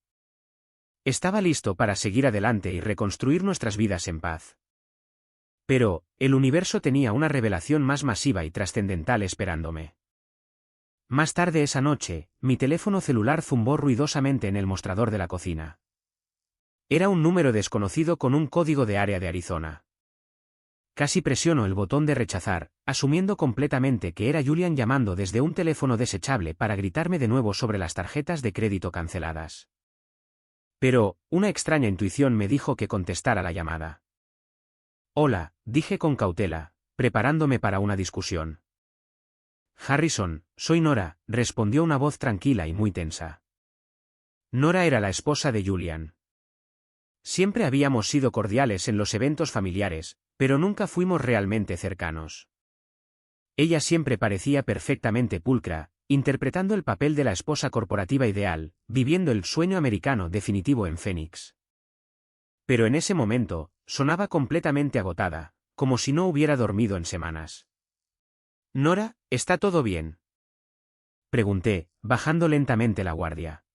Estaba listo para seguir adelante y reconstruir nuestras vidas en paz. Pero, el universo tenía una revelación más masiva y trascendental esperándome. Más tarde esa noche, mi teléfono celular zumbó ruidosamente en el mostrador de la cocina. Era un número desconocido con un código de área de Arizona. Casi presiono el botón de rechazar, asumiendo completamente que era Julian llamando desde un teléfono desechable para gritarme de nuevo sobre las tarjetas de crédito canceladas. Pero, una extraña intuición me dijo que contestara la llamada. Hola, dije con cautela, preparándome para una discusión. Harrison, soy Nora, respondió una voz tranquila y muy tensa. Nora era la esposa de Julian. Siempre habíamos sido cordiales en los eventos familiares, pero nunca fuimos realmente cercanos. Ella siempre parecía perfectamente pulcra, interpretando el papel de la esposa corporativa ideal, viviendo el sueño americano definitivo en Phoenix. Pero en ese momento, sonaba completamente agotada, como si no hubiera dormido en semanas. Nora, ¿está todo bien?, pregunté, bajando lentamente la guardia.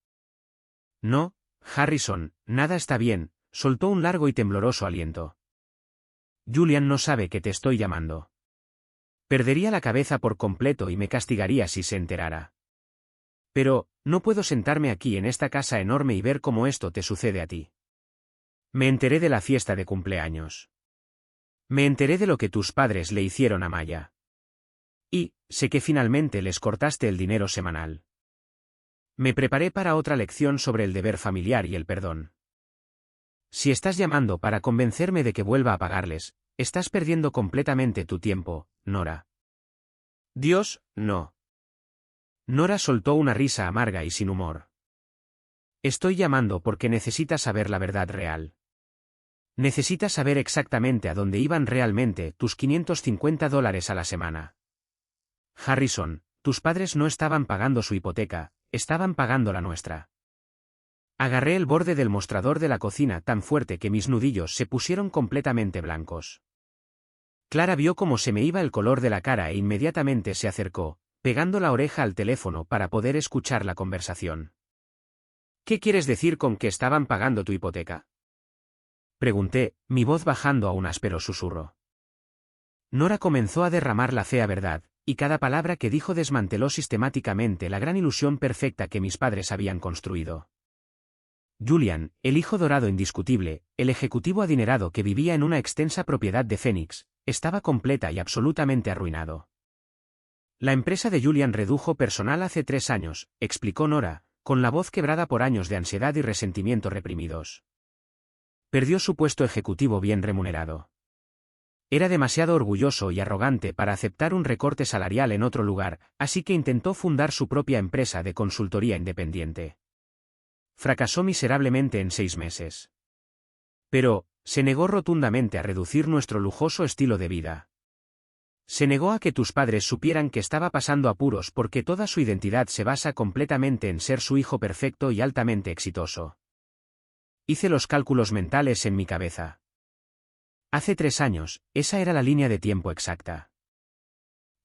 No, Harrison, nada está bien, soltó un largo y tembloroso aliento. Julian no sabe que te estoy llamando. Perdería la cabeza por completo y me castigaría si se enterara. Pero, no puedo sentarme aquí en esta casa enorme y ver cómo esto te sucede a ti. Me enteré de la fiesta de cumpleaños. Me enteré de lo que tus padres le hicieron a Maya. Y, sé que finalmente les cortaste el dinero semanal. Me preparé para otra lección sobre el deber familiar y el perdón. Si estás llamando para convencerme de que vuelva a pagarles, estás perdiendo completamente tu tiempo, Nora. Dios, no. Nora soltó una risa amarga y sin humor. Estoy llamando porque necesitas saber la verdad real. Necesitas saber exactamente a dónde iban realmente tus $550 a la semana. Harrison, tus padres no estaban pagando su hipoteca, estaban pagando la nuestra. Agarré el borde del mostrador de la cocina tan fuerte que mis nudillos se pusieron completamente blancos. Clara vio cómo se me iba el color de la cara e inmediatamente se acercó, pegando la oreja al teléfono para poder escuchar la conversación. ¿Qué quieres decir con que estaban pagando tu hipoteca?, pregunté, mi voz bajando a un áspero susurro. Nora comenzó a derramar la fea verdad, y cada palabra que dijo desmanteló sistemáticamente la gran ilusión perfecta que mis padres habían construido. Julian, el hijo dorado indiscutible, el ejecutivo adinerado que vivía en una extensa propiedad de Phoenix, estaba completa y absolutamente arruinado. La empresa de Julian redujo personal hace 3 años, explicó Nora, con la voz quebrada por años de ansiedad y resentimiento reprimidos. Perdió su puesto ejecutivo bien remunerado. Era demasiado orgulloso y arrogante para aceptar un recorte salarial en otro lugar, así que intentó fundar su propia empresa de consultoría independiente. Fracasó miserablemente en 6 meses. Pero, Se negó rotundamente a reducir nuestro lujoso estilo de vida. Se negó a que tus padres supieran que estaba pasando apuros porque toda su identidad se basa completamente en ser su hijo perfecto y altamente exitoso. Hice los cálculos mentales en mi cabeza. Hace 3 años, esa era la línea de tiempo exacta.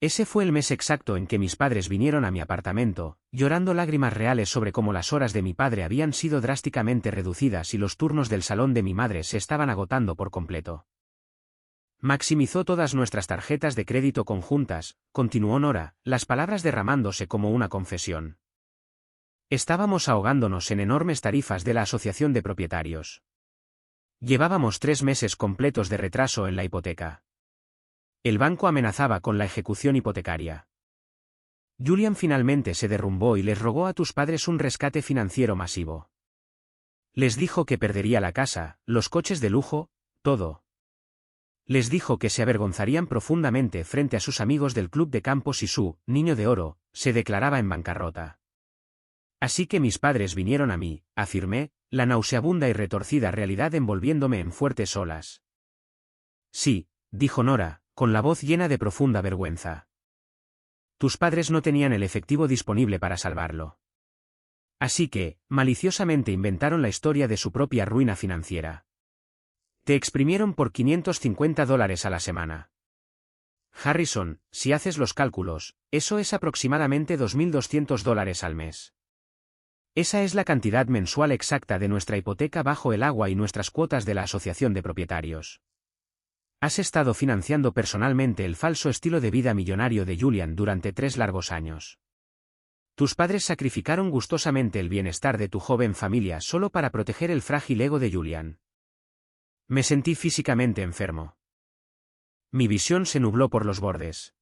Ese fue el mes exacto en que mis padres vinieron a mi apartamento, llorando lágrimas reales sobre cómo las horas de mi padre habían sido drásticamente reducidas y los turnos del salón de mi madre se estaban agotando por completo. Maximizó todas nuestras tarjetas de crédito conjuntas, continuó Nora, las palabras derramándose como una confesión. Estábamos ahogándonos en enormes tarifas de la Asociación de Propietarios. Llevábamos 3 meses completos de retraso en la hipoteca. El banco amenazaba con la ejecución hipotecaria. Julian finalmente se derrumbó y les rogó a tus padres un rescate financiero masivo. Les dijo que perdería la casa, los coches de lujo, todo. Les dijo que se avergonzarían profundamente frente a sus amigos del club de campo si su niño de oro se declaraba en bancarrota. Así que mis padres vinieron a mí, afirmé, la nauseabunda y retorcida realidad envolviéndome en fuertes olas. Sí, dijo Nora, con la voz llena de profunda vergüenza. Tus padres no tenían el efectivo disponible para salvarlo. Así que, maliciosamente inventaron la historia de su propia ruina financiera. Te exprimieron por $550 a la semana. Harrison, si haces los cálculos, eso es aproximadamente $2.200 al mes. Esa es la cantidad mensual exacta de nuestra hipoteca bajo el agua y nuestras cuotas de la Asociación de Propietarios. Has estado financiando personalmente el falso estilo de vida millonario de Julian durante 3 largos años. Tus padres sacrificaron gustosamente el bienestar de tu joven familia solo para proteger el frágil ego de Julian. Me sentí físicamente enfermo. Mi visión se nubló por los bordes.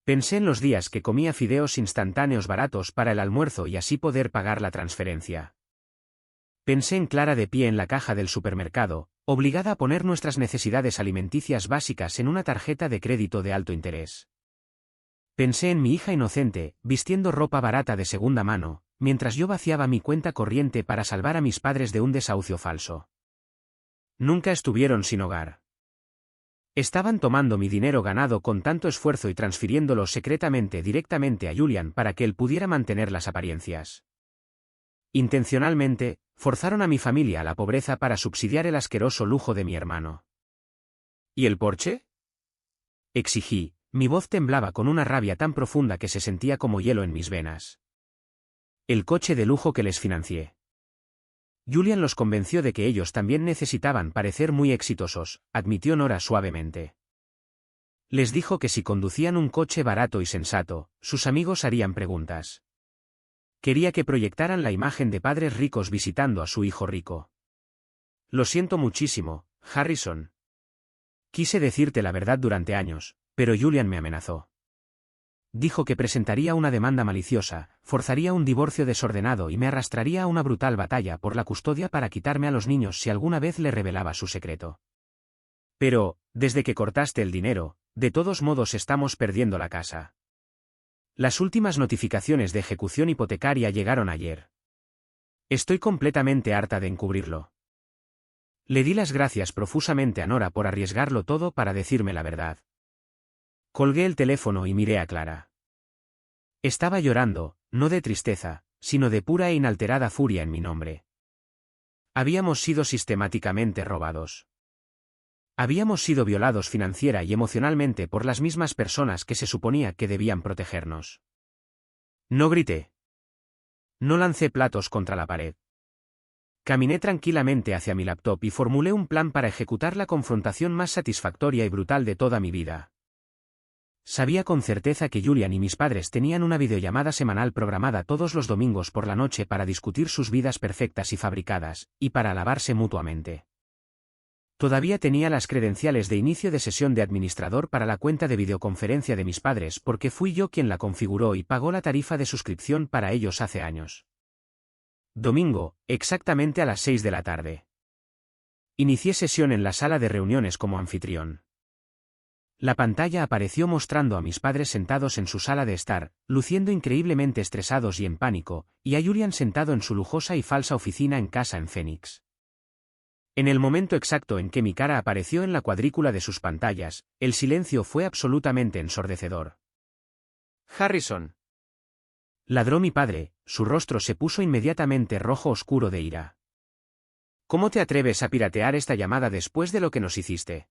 Pensé en los días que comía fideos instantáneos baratos para el almuerzo y así poder pagar la transferencia. Pensé en Clara de pie en la caja del supermercado, obligada a poner nuestras necesidades alimenticias básicas en una tarjeta de crédito de alto interés. Pensé en mi hija inocente, vistiendo ropa barata de segunda mano, mientras yo vaciaba mi cuenta corriente para salvar a mis padres de un desahucio falso. Nunca estuvieron sin hogar. Estaban tomando mi dinero ganado con tanto esfuerzo y transfiriéndolo secretamente directamente a Julian para que él pudiera mantener las apariencias. Intencionalmente, forzaron a mi familia a la pobreza para subsidiar el asqueroso lujo de mi hermano. ¿Y el Porsche? Exigí, mi voz temblaba con una rabia tan profunda que se sentía como hielo en mis venas. El coche de lujo que les financié. Julian los convenció de que ellos también necesitaban parecer muy exitosos, admitió Nora suavemente. Les dijo que si conducían un coche barato y sensato, sus amigos harían preguntas. Quería que proyectaran la imagen de padres ricos visitando a su hijo rico. Lo siento muchísimo, Harrison. Quise decirte la verdad durante años, pero Julian me amenazó. Dijo que presentaría una demanda maliciosa, forzaría un divorcio desordenado y me arrastraría a una brutal batalla por la custodia para quitarme a los niños si alguna vez le revelaba su secreto. Pero, desde que cortaste el dinero, de todos modos estamos perdiendo la casa. Las últimas notificaciones de ejecución hipotecaria llegaron ayer. Estoy completamente harta de encubrirlo. Le di las gracias profusamente a Nora por arriesgarlo todo para decirme la verdad. Colgué el teléfono y miré a Clara. Estaba llorando, no de tristeza, sino de pura e inalterada furia en mi nombre. Habíamos sido sistemáticamente robados. Habíamos sido violados financiera y emocionalmente por las mismas personas que se suponía que debían protegernos. No grité. No lancé platos contra la pared. Caminé tranquilamente hacia mi laptop y formulé un plan para ejecutar la confrontación más satisfactoria y brutal de toda mi vida. Sabía con certeza que Julian y mis padres tenían una videollamada semanal programada todos los domingos por la noche para discutir sus vidas perfectas y fabricadas, y para alabarse mutuamente. Todavía tenía las credenciales de inicio de sesión de administrador para la cuenta de videoconferencia de mis padres porque fui yo quien la configuró y pagó la tarifa de suscripción para ellos hace años. Domingo, exactamente a las 6 de la tarde. Inicié sesión en la sala de reuniones como anfitrión. La pantalla apareció mostrando a mis padres sentados en su sala de estar, luciendo increíblemente estresados y en pánico, y a Julian sentado en su lujosa y falsa oficina en casa en Phoenix. En el momento exacto en que mi cara apareció en la cuadrícula de sus pantallas, el silencio fue absolutamente ensordecedor. Harrison. Ladró mi padre, su rostro se puso inmediatamente rojo oscuro de ira. ¿Cómo te atreves a piratear esta llamada después de lo que nos hiciste?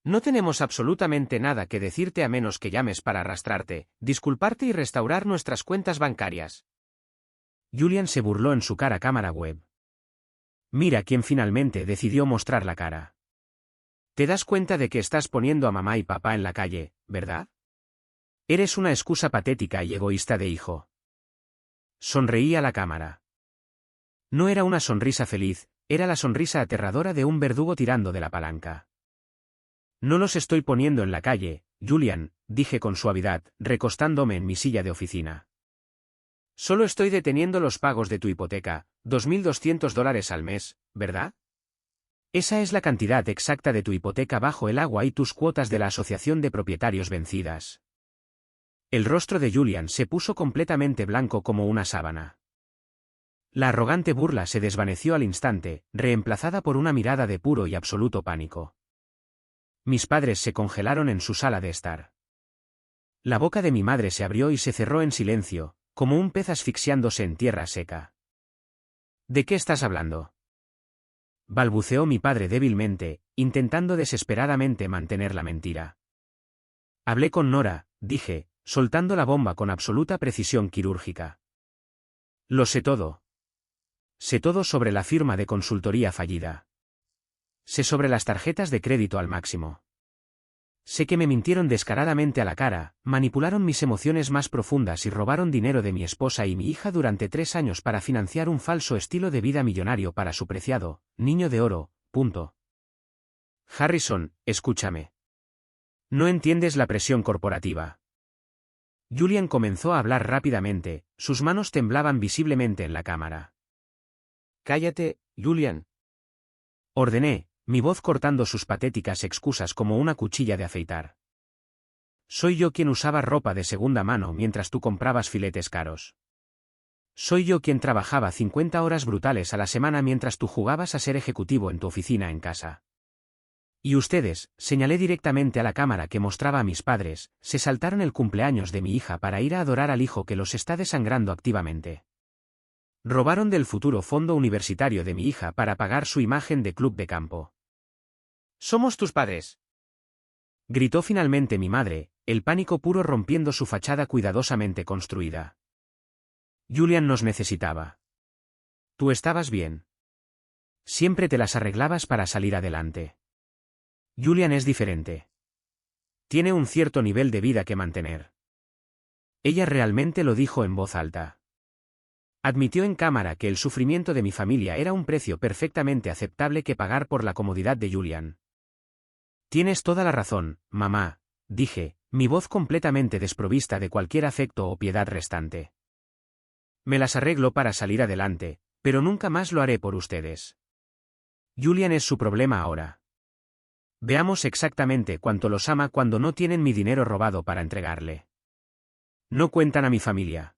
No tenemos absolutamente nada que decirte a menos que llames para arrastrarte, disculparte y restaurar nuestras cuentas bancarias. Julian se burló en su cara cámara web. Mira quién finalmente decidió mostrar la cara. Te das cuenta de que estás poniendo a mamá y papá en la calle, ¿verdad? Eres una excusa patética y egoísta de hijo. Sonreí a la cámara. No era una sonrisa feliz, era la sonrisa aterradora de un verdugo tirando de la palanca. No los estoy poniendo en la calle, Julian, dije con suavidad, recostándome en mi silla de oficina. Solo estoy deteniendo los pagos de tu hipoteca, $2.200 al mes, ¿verdad? Esa es la cantidad exacta de tu hipoteca bajo el agua y tus cuotas de la asociación de propietarios vencidas. El rostro de Julian se puso completamente blanco como una sábana. La arrogante burla se desvaneció al instante, reemplazada por una mirada de puro y absoluto pánico. Mis padres se congelaron en su sala de estar. La boca de mi madre se abrió y se cerró en silencio, como un pez asfixiándose en tierra seca. ¿De qué estás hablando?, balbuceó mi padre débilmente, intentando desesperadamente mantener la mentira. Hablé con Nora, dije, soltando la bomba con absoluta precisión quirúrgica. Lo sé todo. Sé todo sobre la firma de consultoría fallida. Sé sobre las tarjetas de crédito al máximo. Sé que me mintieron descaradamente a la cara, manipularon mis emociones más profundas y robaron dinero de mi esposa y mi hija durante 3 años para financiar un falso estilo de vida millonario para su preciado niño de oro. Punto. Harrison, escúchame. No entiendes la presión corporativa. Julian comenzó a hablar rápidamente, sus manos temblaban visiblemente en la cámara. Cállate, Julian. Ordené, mi voz cortando sus patéticas excusas como una cuchilla de afeitar. Soy yo quien usaba ropa de segunda mano mientras tú comprabas filetes caros. Soy yo quien trabajaba 50 horas brutales a la semana mientras tú jugabas a ser ejecutivo en tu oficina en casa. Y ustedes, señalé directamente a la cámara que mostraba a mis padres, se saltaron el cumpleaños de mi hija para ir a adorar al hijo que los está desangrando activamente. Robaron del futuro fondo universitario de mi hija para pagar su imagen de club de campo. Somos tus padres. Gritó finalmente mi madre, el pánico puro rompiendo su fachada cuidadosamente construida. Julian nos necesitaba. Tú estabas bien. Siempre te las arreglabas para salir adelante. Julian es diferente. Tiene un cierto nivel de vida que mantener. Ella realmente lo dijo en voz alta. Admitió en cámara que el sufrimiento de mi familia era un precio perfectamente aceptable que pagar por la comodidad de Julian. Tienes toda la razón, mamá, dije, mi voz completamente desprovista de cualquier afecto o piedad restante. Me las arreglo para salir adelante, pero nunca más lo haré por ustedes. Julian es su problema ahora. Veamos exactamente cuánto los ama cuando no tienen mi dinero robado para entregarle. No cuentan a mi familia.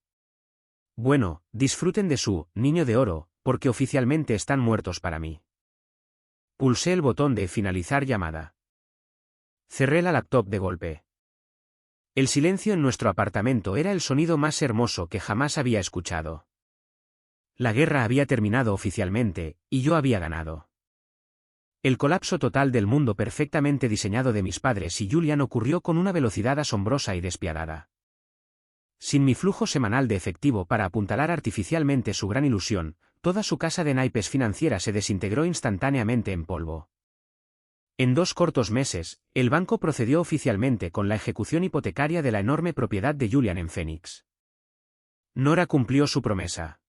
Bueno, disfruten de su niño de oro, porque oficialmente están muertos para mí. Pulsé el botón de finalizar llamada. Cerré la laptop de golpe. El silencio en nuestro apartamento era el sonido más hermoso que jamás había escuchado. La guerra había terminado oficialmente, y yo había ganado. El colapso total del mundo perfectamente diseñado de mis padres y Julian ocurrió con una velocidad asombrosa y despiadada. Sin mi flujo semanal de efectivo para apuntalar artificialmente su gran ilusión, toda su casa de naipes financiera se desintegró instantáneamente en polvo. En 2 cortos meses, el banco procedió oficialmente con la ejecución hipotecaria de la enorme propiedad de Julian en Phoenix. Nora cumplió su promesa.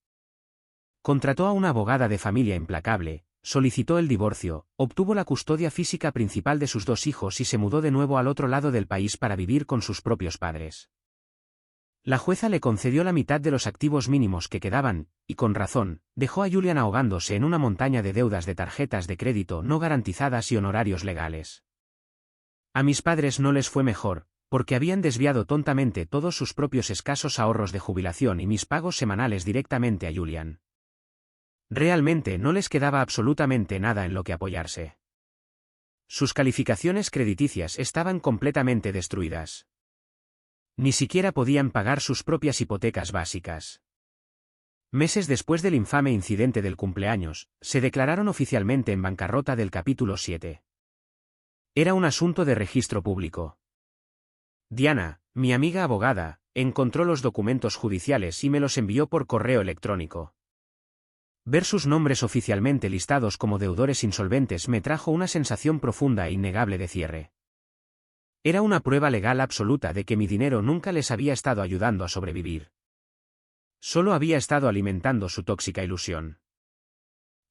Contrató a una abogada de familia implacable, solicitó el divorcio, obtuvo la custodia física principal de sus 2 hijos y se mudó de nuevo al otro lado del país para vivir con sus propios padres. La jueza le concedió la mitad de los activos mínimos que quedaban, y con razón, dejó a Julian ahogándose en una montaña de deudas de tarjetas de crédito no garantizadas y honorarios legales. A mis padres no les fue mejor, porque habían desviado tontamente todos sus propios escasos ahorros de jubilación y mis pagos semanales directamente a Julian. Realmente no les quedaba absolutamente nada en lo que apoyarse. Sus calificaciones crediticias estaban completamente destruidas. Ni siquiera podían pagar sus propias hipotecas básicas. Meses después del infame incidente del cumpleaños, se declararon oficialmente en bancarrota del capítulo 7. Era un asunto de registro público. Diana, mi amiga abogada, encontró los documentos judiciales y me los envió por correo electrónico. Ver sus nombres oficialmente listados como deudores insolventes me trajo una sensación profunda e innegable de cierre. Era una prueba legal absoluta de que mi dinero nunca les había estado ayudando a sobrevivir. Solo había estado alimentando su tóxica ilusión.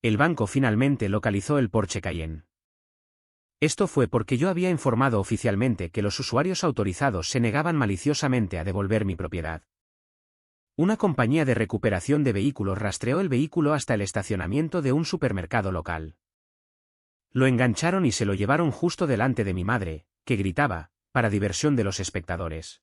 El banco finalmente localizó el Porsche Cayenne. Esto fue porque yo había informado oficialmente que los usuarios autorizados se negaban maliciosamente a devolver mi propiedad. Una compañía de recuperación de vehículos rastreó el vehículo hasta el estacionamiento de un supermercado local. Lo engancharon y se lo llevaron justo delante de mi madre, que gritaba, para diversión de los espectadores.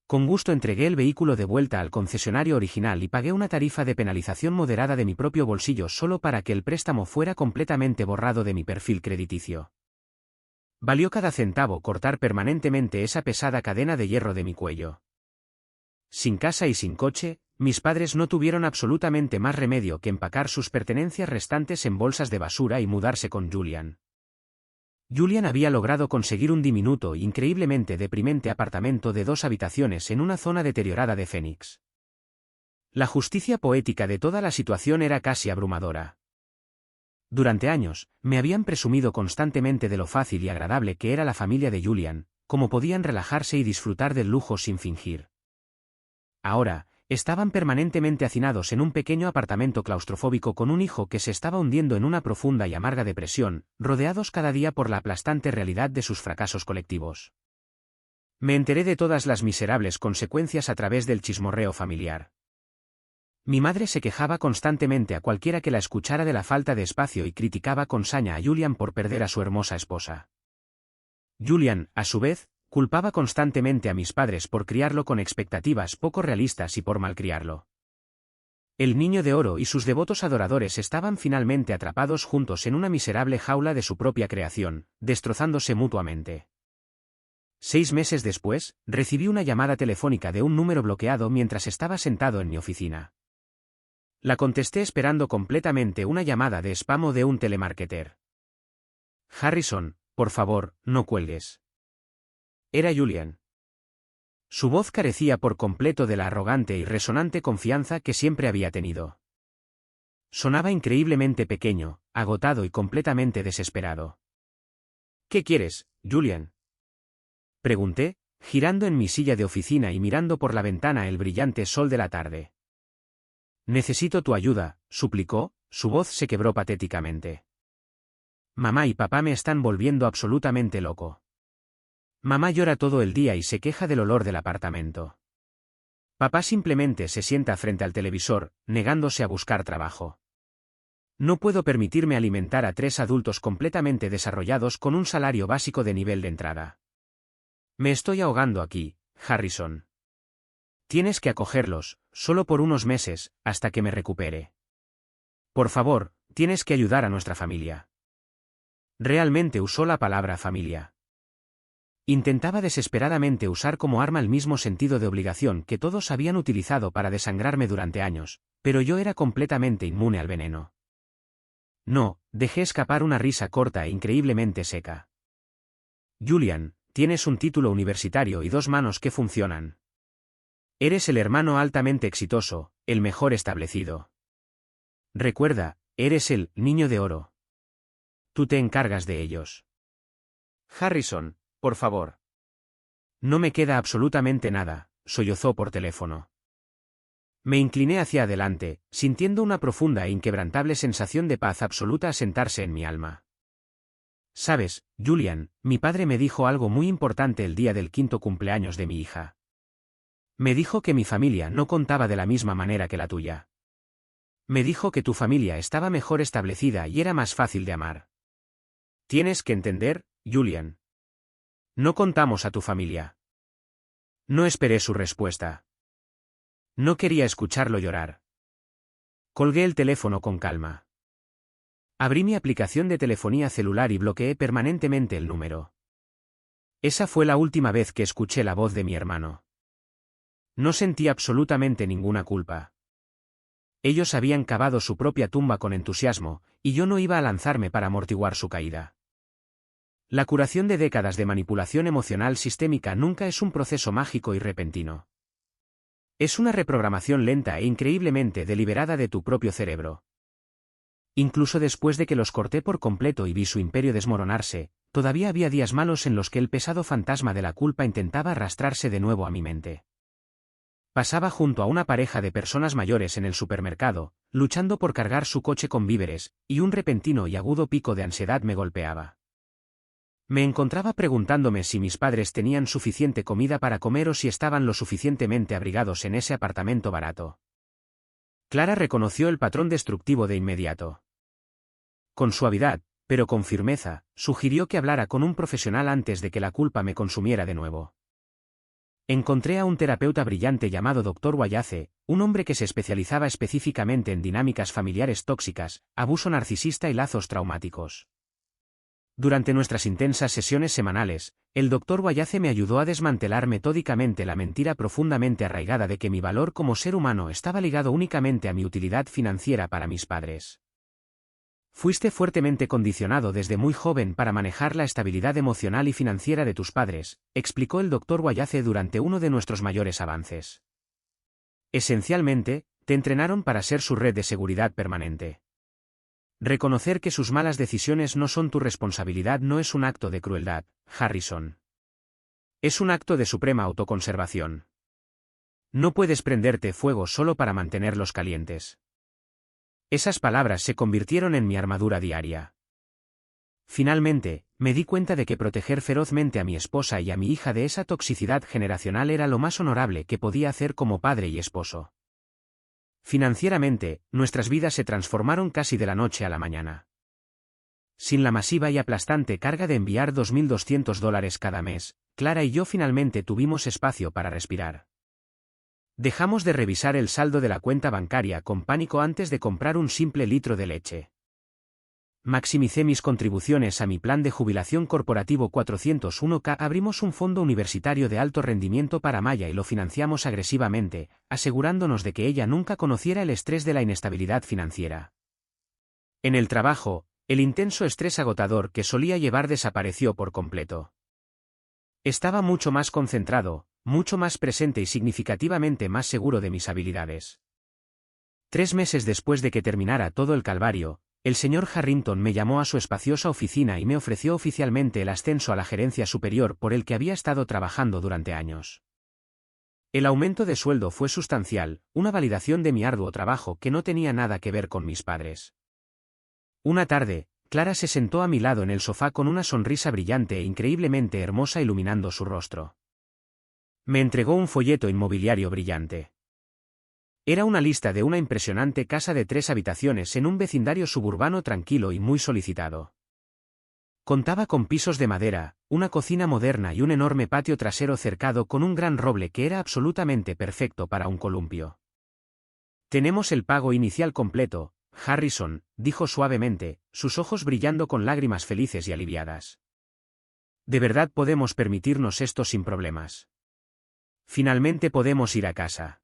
Con gusto entregué el vehículo de vuelta al concesionario original y pagué una tarifa de penalización moderada de mi propio bolsillo solo para que el préstamo fuera completamente borrado de mi perfil crediticio. Valió cada centavo cortar permanentemente esa pesada cadena de hierro de mi cuello. Sin casa y sin coche, mis padres no tuvieron absolutamente más remedio que empacar sus pertenencias restantes en bolsas de basura y mudarse con Julian. Julian había logrado conseguir un diminuto e increíblemente deprimente apartamento de 2 habitaciones en una zona deteriorada de Phoenix. La justicia poética de toda la situación era casi abrumadora. Durante años, me habían presumido constantemente de lo fácil y agradable que era la familia de Julian, cómo podían relajarse y disfrutar del lujo sin fingir. Ahora, estaban permanentemente hacinados en un pequeño apartamento claustrofóbico con un hijo que se estaba hundiendo en una profunda y amarga depresión, rodeados cada día por la aplastante realidad de sus fracasos colectivos. Me enteré de todas las miserables consecuencias a través del chismorreo familiar. Mi madre se quejaba constantemente a cualquiera que la escuchara de la falta de espacio y criticaba con saña a Julian por perder a su hermosa esposa. Julian, a su vez, culpaba constantemente a mis padres por criarlo con expectativas poco realistas y por malcriarlo. El niño de oro y sus devotos adoradores estaban finalmente atrapados juntos en una miserable jaula de su propia creación, destrozándose mutuamente. 6 meses después, recibí una llamada telefónica de un número bloqueado mientras estaba sentado en mi oficina. La contesté esperando completamente una llamada de spam o de un telemarketer. Harrison, por favor, no cuelgues. Era Julian. Su voz carecía por completo de la arrogante y resonante confianza que siempre había tenido. Sonaba increíblemente pequeño, agotado y completamente desesperado. ¿Qué quieres, Julian? Pregunté, girando en mi silla de oficina y mirando por la ventana el brillante sol de la tarde. Necesito tu ayuda, suplicó, su voz se quebró patéticamente. Mamá y papá me están volviendo absolutamente loco. Mamá llora todo el día y se queja del olor del apartamento. Papá simplemente se sienta frente al televisor, negándose a buscar trabajo. No puedo permitirme alimentar a 3 adultos completamente desarrollados con un salario básico de nivel de entrada. Me estoy ahogando aquí, Harrison. Tienes que acogerlos, solo por unos meses, hasta que me recupere. Por favor, tienes que ayudar a nuestra familia. Realmente usó la palabra familia. Intentaba desesperadamente usar como arma el mismo sentido de obligación que todos habían utilizado para desangrarme durante años, pero yo era completamente inmune al veneno. No, dejé escapar una risa corta e increíblemente seca. Julian, tienes un título universitario y 2 manos que funcionan. Eres el hermano altamente exitoso, el mejor establecido. Recuerda, eres el niño de oro. Tú te encargas de ellos. Harrison, por favor. No me queda absolutamente nada, sollozó por teléfono. Me incliné hacia adelante, sintiendo una profunda e inquebrantable sensación de paz absoluta asentarse en mi alma. Sabes, Julian, mi padre me dijo algo muy importante el día del 5º cumpleaños de mi hija. Me dijo que mi familia no contaba de la misma manera que la tuya. Me dijo que tu familia estaba mejor establecida y era más fácil de amar. Tienes que entender, Julian. No contamos a tu familia. No esperé su respuesta. No quería escucharlo llorar. Colgué el teléfono con calma. Abrí mi aplicación de telefonía celular y bloqueé permanentemente el número. Esa fue la última vez que escuché la voz de mi hermano. No sentí absolutamente ninguna culpa. Ellos habían cavado su propia tumba con entusiasmo, y yo no iba a lanzarme para amortiguar su caída. La curación de décadas de manipulación emocional sistémica nunca es un proceso mágico y repentino. Es una reprogramación lenta e increíblemente deliberada de tu propio cerebro. Incluso después de que los corté por completo y vi su imperio desmoronarse, todavía había días malos en los que el pesado fantasma de la culpa intentaba arrastrarse de nuevo a mi mente. Pasaba junto a una pareja de personas mayores en el supermercado, luchando por cargar su coche con víveres, y un repentino y agudo pico de ansiedad me golpeaba. Me encontraba preguntándome si mis padres tenían suficiente comida para comer o si estaban lo suficientemente abrigados en ese apartamento barato. Clara reconoció el patrón destructivo de inmediato. Con suavidad, pero con firmeza, sugirió que hablara con un profesional antes de que la culpa me consumiera de nuevo. Encontré a un terapeuta brillante llamado Dr. Wayace, un hombre que se especializaba específicamente en dinámicas familiares tóxicas, abuso narcisista y lazos traumáticos. Durante nuestras intensas sesiones semanales, el Dr. Wayace me ayudó a desmantelar metódicamente la mentira profundamente arraigada de que mi valor como ser humano estaba ligado únicamente a mi utilidad financiera para mis padres. Fuiste fuertemente condicionado desde muy joven para manejar la estabilidad emocional y financiera de tus padres, explicó el Dr. Wayace durante uno de nuestros mayores avances. Esencialmente, te entrenaron para ser su red de seguridad permanente. Reconocer que sus malas decisiones no son tu responsabilidad no es un acto de crueldad, Harrison. Es un acto de suprema autoconservación. No puedes prenderte fuego solo para mantenerlos calientes. Esas palabras se convirtieron en mi armadura diaria. Finalmente, me di cuenta de que proteger ferozmente a mi esposa y a mi hija de esa toxicidad generacional era lo más honorable que podía hacer como padre y esposo. Financieramente, nuestras vidas se transformaron casi de la noche a la mañana. Sin la masiva y aplastante carga de enviar $2.200 cada mes, Clara y yo finalmente tuvimos espacio para respirar. Dejamos de revisar el saldo de la cuenta bancaria con pánico antes de comprar un simple litro de leche. Maximicé mis contribuciones a mi plan de jubilación corporativo 401k. Abrimos un fondo universitario de alto rendimiento para Maya y lo financiamos agresivamente, asegurándonos de que ella nunca conociera el estrés de la inestabilidad financiera. En el trabajo, el intenso estrés agotador que solía llevar desapareció por completo. Estaba mucho más concentrado, mucho más presente y significativamente más seguro de mis habilidades. 3 meses después de que terminara todo el calvario, el señor Harrington me llamó a su espaciosa oficina y me ofreció oficialmente el ascenso a la gerencia superior por el que había estado trabajando durante años. El aumento de sueldo fue sustancial, una validación de mi arduo trabajo que no tenía nada que ver con mis padres. Una tarde, Clara se sentó a mi lado en el sofá con una sonrisa brillante e increíblemente hermosa iluminando su rostro. Me entregó un folleto inmobiliario brillante. Era una lista de una impresionante casa de 3 habitaciones en un vecindario suburbano tranquilo y muy solicitado. Contaba con pisos de madera, una cocina moderna y un enorme patio trasero cercado con un gran roble que era absolutamente perfecto para un columpio. Tenemos el pago inicial completo, Harrison, dijo suavemente, sus ojos brillando con lágrimas felices y aliviadas. De verdad podemos permitirnos esto sin problemas. Finalmente podemos ir a casa.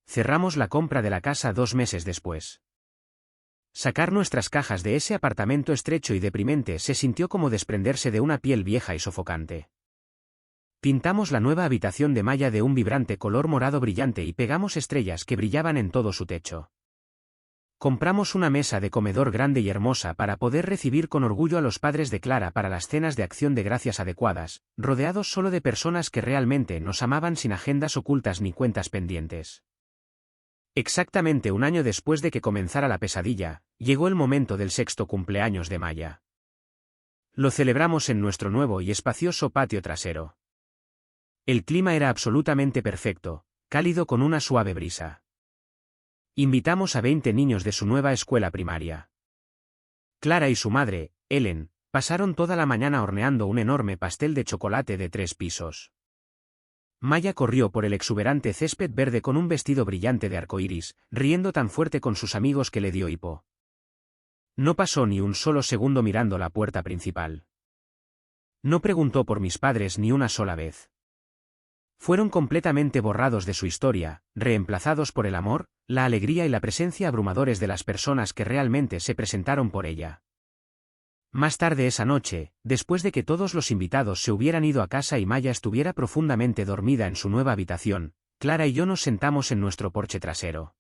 Cerramos la compra de la casa 2 meses después. Sacar nuestras cajas de ese apartamento estrecho y deprimente se sintió como desprenderse de una piel vieja y sofocante. Pintamos la nueva habitación de Maya de un vibrante color morado brillante y pegamos estrellas que brillaban en todo su techo. Compramos una mesa de comedor grande y hermosa para poder recibir con orgullo a los padres de Clara para las cenas de acción de gracias adecuadas, rodeados solo de personas que realmente nos amaban sin agendas ocultas ni cuentas pendientes. Exactamente un año después de que comenzara la pesadilla, llegó el momento del 6º cumpleaños de Maya. Lo celebramos en nuestro nuevo y espacioso patio trasero. El clima era absolutamente perfecto, cálido con una suave brisa. Invitamos a 20 niños de su nueva escuela primaria. Clara y su madre, Ellen, pasaron toda la mañana horneando un enorme pastel de chocolate de 3 pisos. Maya corrió por el exuberante césped verde con un vestido brillante de arcoíris, riendo tan fuerte con sus amigos que le dio hipo. No pasó ni un solo segundo mirando la puerta principal. No preguntó por mis padres ni una sola vez. Fueron completamente borrados de su historia, reemplazados por el amor, la alegría y la presencia abrumadores de las personas que realmente se presentaron por ella. Más tarde esa noche, después de que todos los invitados se hubieran ido a casa y Maya estuviera profundamente dormida en su nueva habitación, Clara y yo nos sentamos en nuestro porche trasero.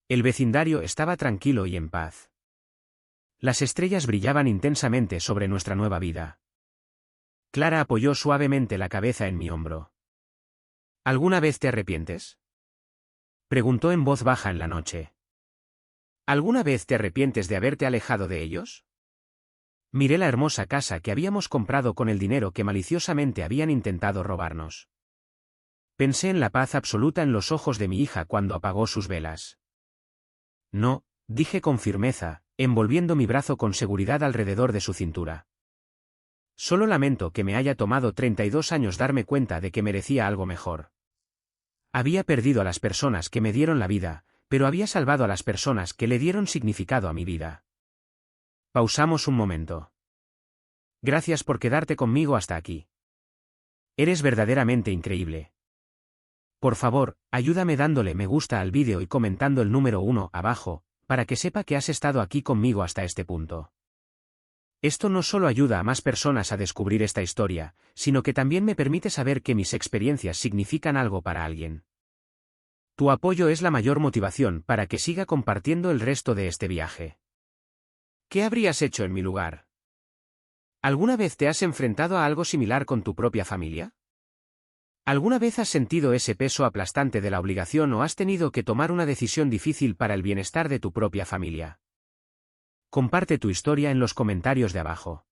El vecindario estaba tranquilo y en paz. Las estrellas brillaban intensamente sobre nuestra nueva vida. Clara apoyó suavemente la cabeza en mi hombro. ¿Alguna vez te arrepientes?, preguntó en voz baja en la noche. ¿Alguna vez te arrepientes de haberte alejado de ellos? Miré la hermosa casa que habíamos comprado con el dinero que maliciosamente habían intentado robarnos. Pensé en la paz absoluta en los ojos de mi hija cuando apagó sus velas. No, dije con firmeza, envolviendo mi brazo con seguridad alrededor de su cintura. Solo lamento que me haya tomado 32 años darme cuenta de que merecía algo mejor. Había perdido a las personas que me dieron la vida, pero había salvado a las personas que le dieron significado a mi vida. Pausamos un momento. Gracias por quedarte conmigo hasta aquí. Eres verdaderamente increíble. Por favor, ayúdame dándole me gusta al vídeo y comentando el número 1 abajo, para que sepa que has estado aquí conmigo hasta este punto. Esto no solo ayuda a más personas a descubrir esta historia, sino que también me permite saber que mis experiencias significan algo para alguien. Tu apoyo es la mayor motivación para que siga compartiendo el resto de este viaje. ¿Qué habrías hecho en mi lugar? ¿Alguna vez te has enfrentado a algo similar con tu propia familia? ¿Alguna vez has sentido ese peso aplastante de la obligación o has tenido que tomar una decisión difícil para el bienestar de tu propia familia? Comparte tu historia en los comentarios de abajo.